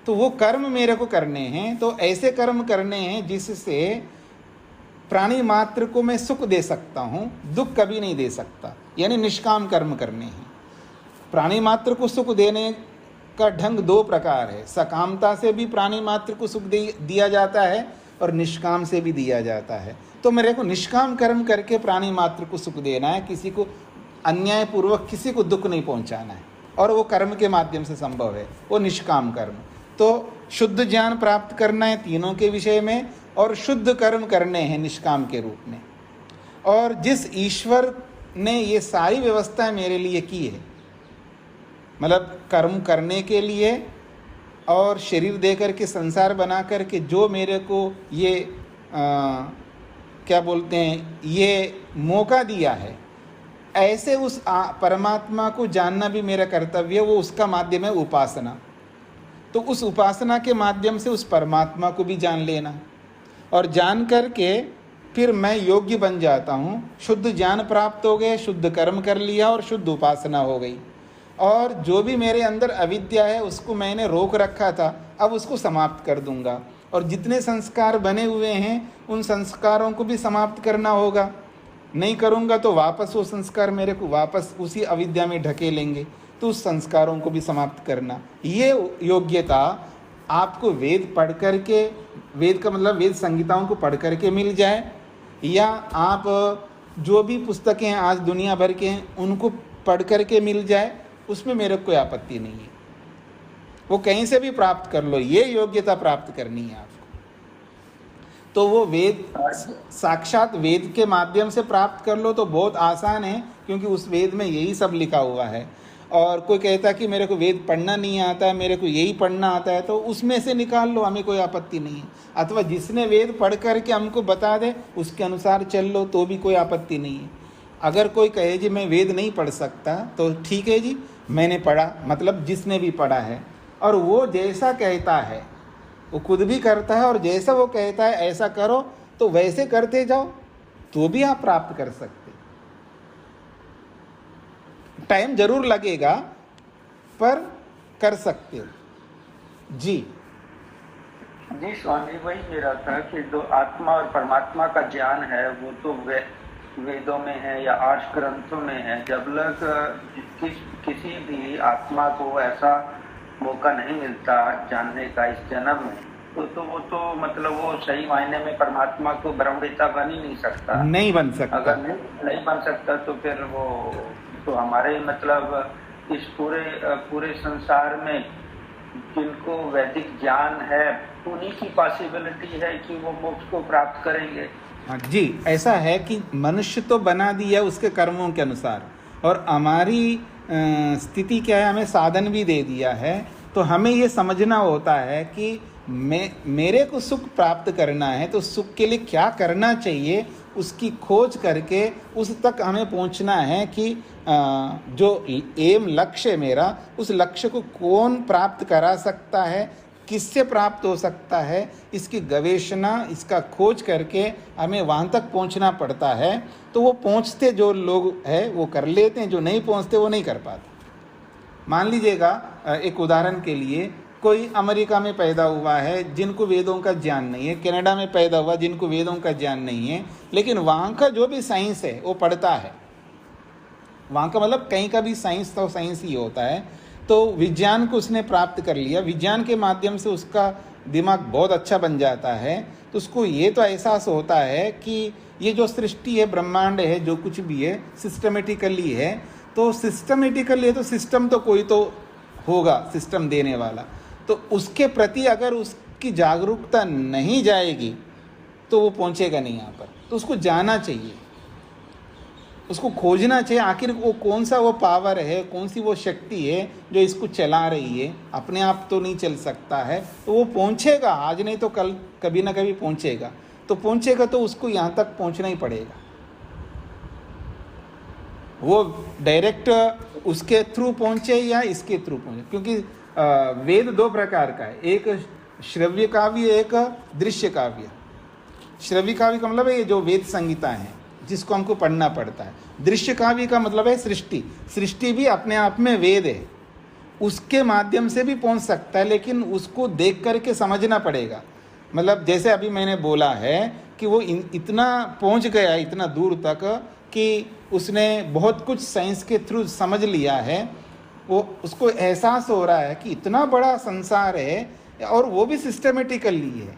तो वो कर्म मेरे को करने हैं। तो ऐसे कर्म करने हैं जिससे प्राणी मात्र को मैं सुख दे सकता हूँ, दुख कभी नहीं दे सकता, यानी निष्काम कर्म करने हैं। प्राणी मात्र को सुख देने का ढंग दो प्रकार है। सकामता से भी प्राणी मात्र को सुख दिया जाता है और निष्काम से भी दिया जाता है। तो मेरे को निष्काम कर्म करके प्राणी मात्र को सुख देना है, किसी को अन्यायपूर्वक किसी को दुख नहीं पहुंचाना है, और वो कर्म के माध्यम से संभव है, वो निष्काम कर्म। तो शुद्ध ज्ञान प्राप्त करना है तीनों के विषय में, और शुद्ध कर्म करने हैं निष्काम के रूप में। और जिस ईश्वर ने ये सारी व्यवस्था मेरे लिए की है, मतलब कर्म करने के लिए और शरीर दे करके संसार बना करके जो मेरे को ये क्या बोलते हैं, ये मौका दिया है, ऐसे उस परमात्मा को जानना भी मेरा कर्तव्य है। वो उसका माध्यम है उपासना। तो उस उपासना के माध्यम से उस परमात्मा को भी जान लेना, और जान करके फिर मैं योग्य बन जाता हूँ। शुद्ध ज्ञान प्राप्त हो गए, शुद्ध कर्म कर लिया और शुद्ध उपासना हो गई। और जो भी मेरे अंदर अविद्या है उसको मैंने रोक रखा था, अब उसको समाप्त कर दूंगा। और जितने संस्कार बने हुए हैं उन संस्कारों को भी समाप्त करना होगा। नहीं करूँगा तो वापस वो संस्कार मेरे को वापस उसी अविद्या में ढकेलेंगे। तो उस संस्कारों को भी समाप्त करना, ये योग्यता आपको वेद पढ़ करके, वेद का मतलब वेद संहिताओं को पढ़ करके मिल जाए, या आप जो भी पुस्तकें आज दुनिया भर के हैं उनको पढ़ करके मिल जाए, उसमें मेरे कोई आपत्ति नहीं है। वो कहीं से भी प्राप्त कर लो, ये योग्यता प्राप्त करनी है आपको। तो वो वेद साक्षात वेद के माध्यम से प्राप्त कर लो तो बहुत आसान है, क्योंकि उस वेद में यही सब लिखा हुआ है। और कोई कहता है कि मेरे को वेद पढ़ना नहीं आता है, मेरे को यही पढ़ना आता है, तो उसमें से निकाल लो, हमें कोई आपत्ति नहीं है। अथवा जिसने वेद पढ़ करके हमको बता दे उसके अनुसार चल लो तो भी कोई आपत्ति नहीं है। अगर कोई कहे जी मैं वेद नहीं पढ़ सकता, तो ठीक है जी, मैंने पढ़ा, मतलब जिसने भी पढ़ा है, और वो जैसा कहता है वो खुद भी करता है, और जैसा वो कहता है ऐसा करो, तो वैसे करते जाओ तो भी आप प्राप्त कर सकते। टाइम जरूर लगेगा पर कर सकते हो। जी जी स्वामी, वही मेरा था कि जो आत्मा और परमात्मा का ज्ञान है वो तो वेदों में है या 8 ग्रंथों में है। जब तक किसी भी आत्मा को ऐसा मौका नहीं मिलता जानने का इस जन्म में, तो वो तो मतलब वो सही मायने में परमात्मा को ब्रह्मवेत्ता बन ही नहीं सकता, नहीं बन सकता। अगर नहीं बन सकता तो फिर वो तो हमारे मतलब इस पूरे संसार में जिनको वैदिक ज्ञान है उन्हीं की पॉसिबिलिटी है कि वो मोक्ष को प्राप्त करेंगे। जी, ऐसा है कि मनुष्य तो बना दिया उसके कर्मों के अनुसार, और हमारी स्थिति क्या है, हमें साधन भी दे दिया है। तो हमें ये समझना होता है कि मेरे को सुख प्राप्त करना है, तो सुख के लिए क्या करना चाहिए उसकी खोज करके उस तक हमें पहुंचना है कि जो एम लक्ष्य है मेरा, उस लक्ष्य को कौन प्राप्त करा सकता है, किससे प्राप्त हो सकता है, इसकी गवेषणा, इसका खोज करके हमें वहाँ तक पहुँचना पड़ता है। तो वो पहुँचते जो लोग हैं वो कर लेते हैं, जो नहीं पहुँचते वो नहीं कर पाते। मान लीजिएगा एक उदाहरण के लिए, कोई अमेरिका में पैदा हुआ है जिनको वेदों का ज्ञान नहीं है, कनाडा में पैदा हुआ जिनको वेदों का ज्ञान नहीं है, लेकिन वहाँ का जो भी साइंस है वो पढ़ता है। वहाँ का मतलब कहीं का भी साइंस तो साइंस ही होता है। तो विज्ञान को उसने प्राप्त कर लिया, विज्ञान के माध्यम से उसका दिमाग बहुत अच्छा बन जाता है। तो उसको ये तो एहसास होता है कि ये जो सृष्टि है, ब्रह्मांड है, जो कुछ भी है सिस्टमेटिकली है। तो सिस्टमेटिकली है तो सिस्टम तो कोई तो होगा, सिस्टम देने वाला। तो उसके प्रति अगर उसकी जागरूकता नहीं जाएगी तो वो पहुंचेगा नहीं यहाँ पर। तो उसको जाना चाहिए, उसको खोजना चाहिए, आखिर वो कौन सा वो पावर है, कौन सी वो शक्ति है जो इसको चला रही है। अपने आप तो नहीं चल सकता है, तो वो पहुंचेगा, आज नहीं तो कल कभी ना कभी पहुंचेगा। तो पहुंचेगा तो उसको यहाँ तक पहुंचना ही पड़ेगा। वो डायरेक्ट उसके थ्रू पहुंचे या इसके थ्रू पहुंचे, क्योंकि वेद 2 प्रकार का है, एक श्रव्य काव्य, एक दृश्य काव्य। श्रव्य काव्य का मतलब है ये जो वेद संहिता है जिसको हमको पढ़ना पड़ता है। दृश्य काव्य का मतलब है सृष्टि। सृष्टि भी अपने आप में वेद है, उसके माध्यम से भी पहुंच सकता है, लेकिन उसको देख करके समझना पड़ेगा। मतलब जैसे अभी मैंने बोला है कि वो इतना पहुंच गया इतना दूर तक कि उसने बहुत कुछ साइंस के थ्रू समझ लिया है, वो उसको एहसास हो रहा है कि इतना बड़ा संसार है और वो भी सिस्टमेटिकली है,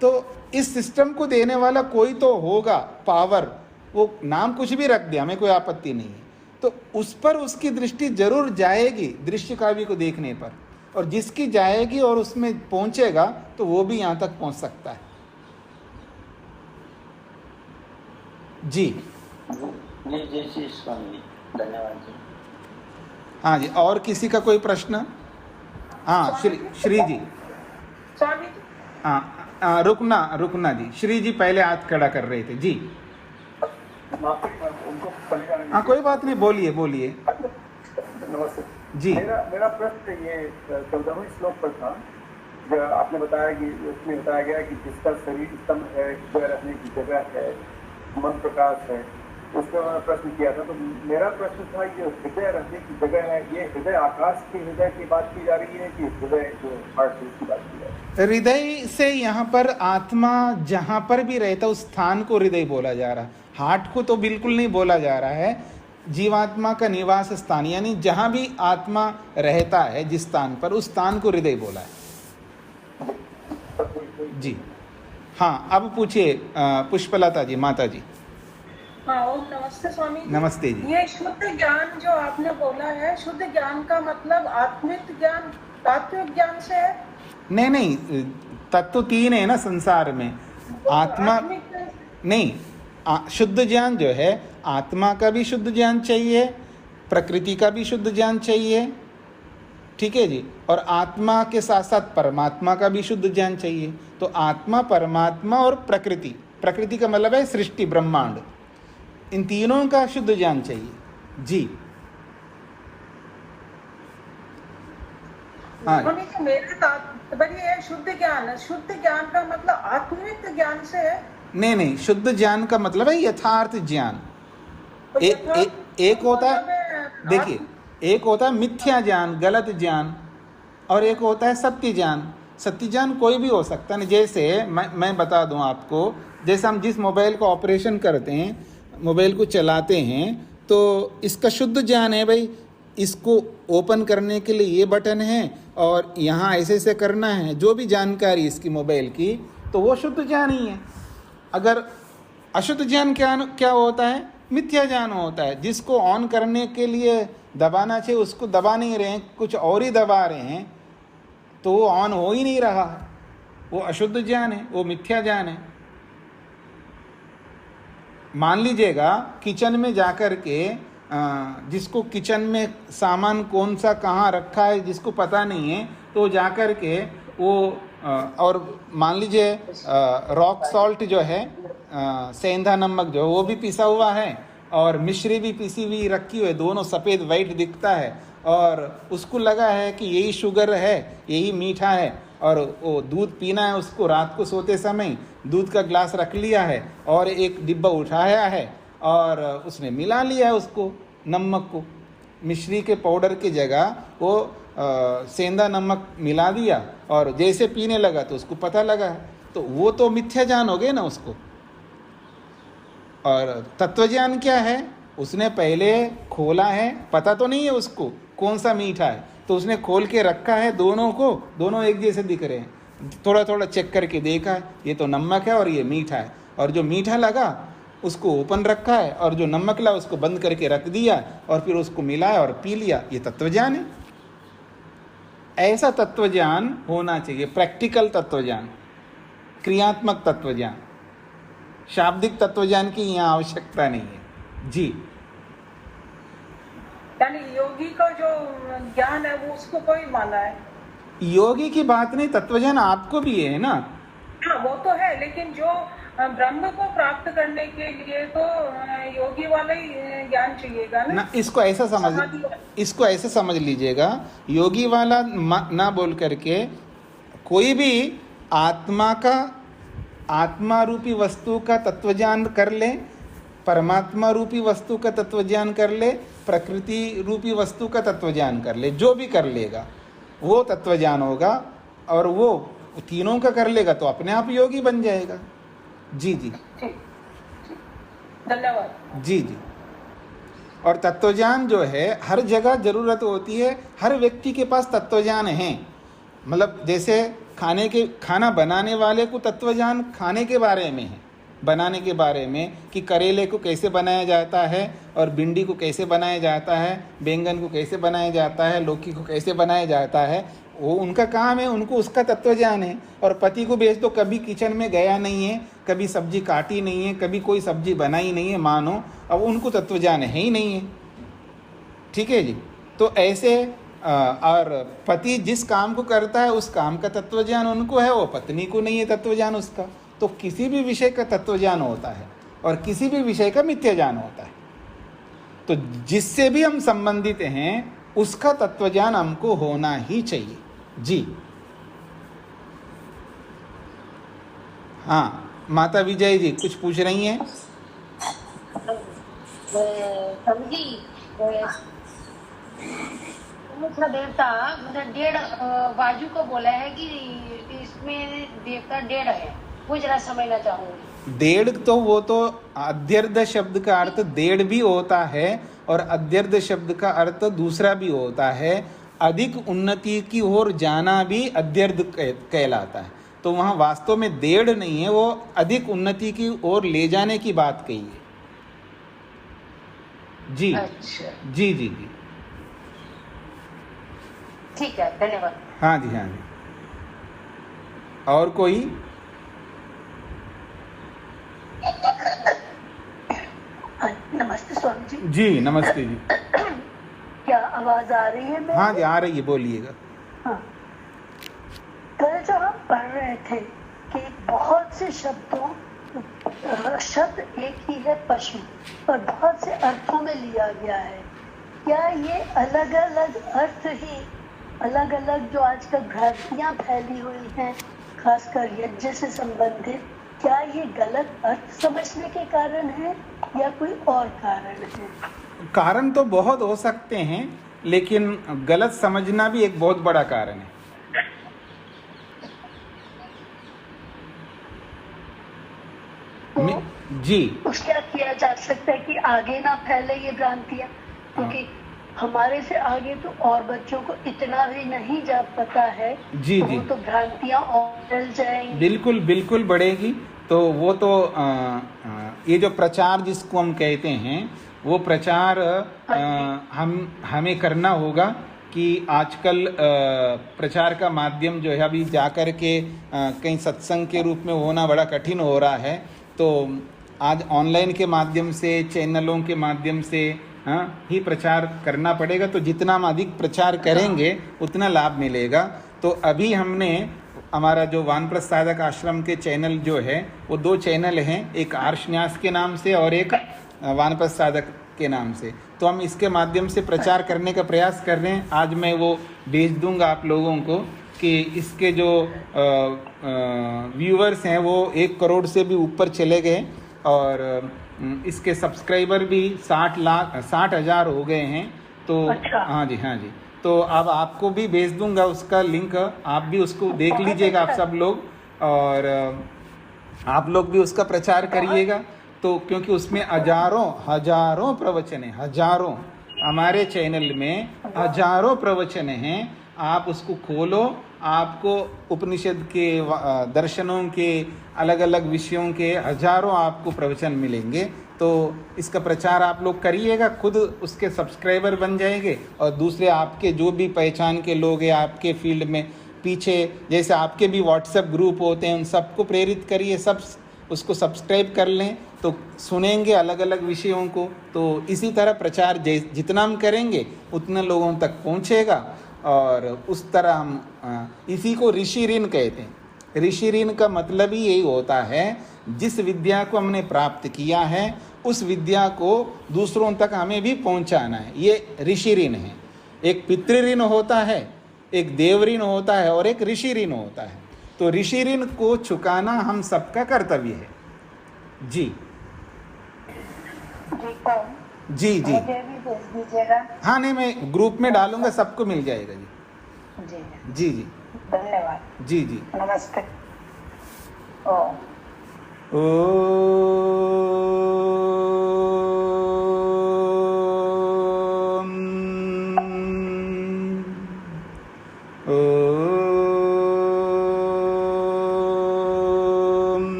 तो इस सिस्टम को देने वाला कोई तो होगा, पावर, वो नाम कुछ भी रख दिया, हमें कोई आपत्ति नहीं है, तो उस पर उसकी दृष्टि जरूर जाएगी दृश्य काव्य को देखने पर, और जिसकी जाएगी और उसमें पहुंचेगा तो वो भी यहाँ तक पहुंच सकता है। जी जी जी स्वामी, धन्यवाद जी। हाँ जी, और किसी का कोई प्रश्न? हाँ श्री जी। स्वामी जी, हाँ रुकना जी, श्री जी पहले हाथ खड़ा कर रहे थे जी। हाँ कोई बात नहीं, बोलिए। नमस्ते जी। मेरा प्रश्न ये 14वें श्लोक पर था, जो आपने बताया कि उसमें बताया गया कि जिसका शरीर उत्तम है, हृदय रहने की जगह है, मन प्रकाश है, उसका मैंने प्रश्न किया था। तो मेरा प्रश्न था कि हृदय रहने की जगह है, ये हृदय आकाश के हृदय की बात की जा रही है कि हृदय जो हार्ट की बात की जा रही है? हृदय से यहाँ पर आत्मा जहाँ पर भी रहता उस स्थान को हृदय बोला जा रहा है, हार्ट को तो बिल्कुल नहीं बोला जा रहा है। जीवात्मा का निवास स्थान, यानी जहाँ भी आत्मा रहता है जिस स्थान पर, उस स्थान को हृदय बोला है जी। हाँ अब पूछिए पुष्पलता जी, माता जी। हाँ ओम नमस्ते स्वामी जी। नमस्ते जी। ये शुद्ध ज्ञान जो आपने बोला है, शुद्ध ज्ञान का मतलब आत्मिक ज्ञान, तात्विक ज्ञान से है? नहीं, तत्व तीन है ना संसार में, आत्मा नहीं, शुद्ध ज्ञान जो है, आत्मा का भी शुद्ध ज्ञान चाहिए, प्रकृति का भी शुद्ध ज्ञान चाहिए, ठीक है जी, और आत्मा के साथ साथ परमात्मा का भी शुद्ध ज्ञान चाहिए। तो आत्मा, परमात्मा और प्रकृति, प्रकृति का मतलब है सृष्टि, ब्रह्मांड, इन तीनों का शुद्ध ज्ञान चाहिए जी। हाँ मेरे तात्पर्य है शुद्ध ज्ञान, शुद्ध ज्ञान का मतलब आत्मिक ज्ञान से है? नहीं, शुद्ध ज्ञान का मतलब है यथार्थ ज्ञान। एक होता है, देखिए, एक होता है मिथ्या ज्ञान, गलत ज्ञान, और एक होता है सत्य ज्ञान। सत्य ज्ञान कोई भी हो सकता है, जैसे मैं बता दूं आपको, जैसे हम जिस मोबाइल को ऑपरेशन करते हैं, मोबाइल को चलाते हैं, तो इसका शुद्ध ज्ञान है भाई, इसको ओपन करने के लिए ये बटन है और यहाँ ऐसे करना है, जो भी जानकारी इसकी मोबाइल की, तो वो शुद्ध ज्ञान ही है। अगर अशुद्ध ज्ञान क्या होता है? मिथ्या ज्ञान होता है, जिसको ऑन करने के लिए दबाना चाहिए उसको दबा नहीं रहे हैं, कुछ और ही दबा रहे हैं, तो वो ऑन हो ही नहीं रहा है, वो अशुद्ध ज्ञान है, वो मिथ्या ज्ञान है। मान लीजिएगा किचन में जाकर के, जिसको किचन में सामान कौन सा कहाँ रखा है जिसको पता नहीं है, तो जाकर के वो और मान लीजिए रॉक सॉल्ट जो है, सेंधा नमक जो, वो भी पिसा हुआ है और मिश्री भी पिसी हुई रखी हुई है, दोनों सफ़ेद वाइट दिखता है, और उसको लगा है कि यही शुगर है, यही मीठा है, और वो दूध पीना है उसको, रात को सोते समय दूध का ग्लास रख लिया है और एक डिब्बा उठाया है और उसने मिला लिया है उसको, नमक को, मिश्री के पाउडर की जगह वो सेंधा नमक मिला दिया और जैसे पीने लगा तो उसको पता लगा, तो वो तो मिथ्या ज्ञान हो गए ना उसको। और तत्वज्ञान क्या है? उसने पहले खोला है, पता तो नहीं है उसको कौन सा मीठा है, तो उसने खोल के रखा है दोनों को, दोनों एक जैसे दिख रहे हैं, थोड़ा थोड़ा चेक करके देखा ये तो नमक है और ये मीठा है, और जो मीठा लगा उसको ओपन रखा है और जो नमक लगा उसको बंद करके रख दिया और फिर उसको मिलाया और पी लिया। ये तत्वज्ञान है। ऐसा तत्वज्ञान होना चाहिए, प्रैक्टिकल तत्वज्ञान, क्रियात्मक तत्वज्ञान। शाब्दिक तत्वज्ञान की यहाँ आवश्यकता नहीं है जी। यानी योगी का जो ज्ञान है वो उसको कोई माना है? योगी की बात नहीं, तत्वज्ञान आपको भी है ना। हाँ वो तो है, लेकिन जो ब्रह्म को प्राप्त करने के लिए तो योगी वाला ही ज्ञान चाहिएगा ना। इसको ऐसा समझ लीजिएगा, योगी वाला ना बोल करके कोई भी आत्मा रूपी वस्तु का तत्वज्ञान कर ले, परमात्मा रूपी वस्तु का तत्वज्ञान कर ले, प्रकृति रूपी वस्तु का तत्वज्ञान कर ले, जो भी कर लेगा वो तत्वज्ञान होगा, और वो तीनों का कर लेगा तो अपने आप योगी बन जाएगा। जी जी धन्यवाद। जी जी। और तत्वज्ञान जो है हर जगह ज़रूरत होती है, हर व्यक्ति के पास तत्वज्ञान है। मतलब जैसे खाना बनाने वाले को तत्वज्ञान खाने के बारे में है, बनाने के बारे में कि करेले को कैसे बनाया जाता है और भिंडी को कैसे बनाया जाता है, बैंगन को कैसे बनाया जाता है, लौकी को कैसे बनाया जाता है, वो उनका काम है, उनको उसका तत्वज्ञान है। और पति को भेज तो कभी किचन में गया नहीं है, कभी सब्जी काटी नहीं है, कभी कोई सब्जी बनाई नहीं है, मानो अब उनको तत्वज्ञान है ही नहीं है। ठीक है जी। तो ऐसे और पति जिस काम को करता है उस काम का तत्वज्ञान उनको है, वो पत्नी को नहीं है तत्वज्ञान उसका। तो किसी भी विषय का तत्वज्ञान होता है और किसी भी विषय का मिथ्या ज्ञान होता है। तो जिससे भी हम संबंधित हैं उसका तत्वज्ञान हमको होना ही चाहिए जी। हाँ, माता विजय जी कुछ पूछ रही हैं? समझी मुख्य देवता मतलब 1.5 बाजू को बोला है कि इसमें देवता 1.5 है, वो जरा समझना चाहूंगी। 1.5 तो वो तो अध्यर्ध शब्द का अर्थ 1.5 भी होता है और अध्यर्ध शब्द का अर्थ दूसरा भी होता है। अधिक उन्नति की ओर जाना भी अध्यर्ध कहलाता है। तो वहाँ वास्तव में 1.5 नहीं है, वो अधिक उन्नति की ओर ले जाने की बात कही है जी। अच्छा जी जी जी, ठीक है, धन्यवाद। हाँ जी हाँ जी। और कोई? नमस्ते स्वामी जी। जी नमस्ते जी। क्या आवाज आ रही है मेरी? हाँ जी आ रही है, बोलिएगा। हाँ। कल जो हम पढ़ रहे थे कि बहुत से शब्द एक ही है पशु, और बहुत से अर्थों में लिया गया है। क्या ये अलग अलग अर्थ ही, अलग अलग जो आजकल भ्रांतियां फैली हुई हैं खासकर यज्ञ से संबंधित, क्या ये गलत अर्थ समझने के कारण है या कोई और कारण है? कारण तो बहुत हो सकते हैं, लेकिन गलत समझना भी एक बहुत बड़ा कारण है। तो जी क्या किया जा सकता है कि आगे ना फैले ये भ्रांतियां, क्योंकि हमारे से आगे तो और बच्चों को इतना भी नहीं जा पता है। जी तो जी, तो भ्रांतियां और फैल जाएंगी। बिल्कुल बिल्कुल बढ़ेगी। तो वो तो ये जो प्रचार जिसको हम कहते हैं, वो प्रचार हमें करना होगा कि आजकल प्रचार का माध्यम जो है अभी जाकर के कहीं सत्संग के रूप में होना बड़ा कठिन हो रहा है। तो आज ऑनलाइन के माध्यम से, चैनलों के माध्यम से ही प्रचार करना पड़ेगा। तो जितना हम अधिक प्रचार करेंगे उतना लाभ मिलेगा। तो अभी हमने हमारा जो वानप्रस्थ साधक आश्रम के चैनल जो है वो 2 चैनल हैं, एक आर्ष न्यास के नाम से और एक वानप्रस्थ साधक के नाम से। तो हम इसके माध्यम से प्रचार करने का प्रयास कर रहे हैं। आज मैं वो भेज दूंगा आप लोगों को कि इसके जो व्यूअर्स हैं वो 1 करोड़ से भी ऊपर चले गए और इसके सब्सक्राइबर भी 60,000 हो गए हैं। तो अच्छा। हाँ जी हाँ जी। तो अब आपको भी भेज दूंगा उसका लिंक, आप भी उसको देख लीजिएगा आप सब लोग, और आप लोग भी उसका प्रचार करिएगा। तो क्योंकि उसमें हजारों प्रवचन हैं, हजारों, हमारे चैनल में हजारों प्रवचन हैं। आप उसको खोलो, आपको उपनिषद के दर्शनों के अलग अलग विषयों के हजारों आपको प्रवचन मिलेंगे। तो इसका प्रचार आप लोग करिएगा, खुद उसके सब्सक्राइबर बन जाएंगे और दूसरे आपके जो भी पहचान के लोग हैं आपके फील्ड में पीछे, जैसे आपके भी व्हाट्सएप ग्रुप होते हैं, उन सबको प्रेरित करिए, सब उसको सब्सक्राइब कर लें तो सुनेंगे अलग अलग विषयों को। तो इसी तरह प्रचार जितना हम करेंगे उतना लोगों तक पहुंचेगा। और उस तरह हम इसी को ऋषि ऋण कहते हैं। ऋषि ऋण का मतलब ही यही होता है, जिस विद्या को हमने प्राप्त किया है उस विद्या को दूसरों तक हमें भी पहुंचाना है, ये ऋषि ऋण है। एक पितृ ऋण होता है, एक देव ऋण होता है और एक ऋषि ऋण होता है। तो ऋषि ऋण को चुकाना हम सबका कर्तव्य है जी। जी जी, मुझे भी भेज दीजिएगा। हाँ नहीं, मैं ग्रुप में डालूंगा, सबको मिल जाएगा जी। जी जी जी, धन्यवाद। जी जी। नमस्ते। ओ ओम ओम।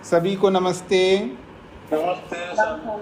सभी को नमस्ते। नमस्ते।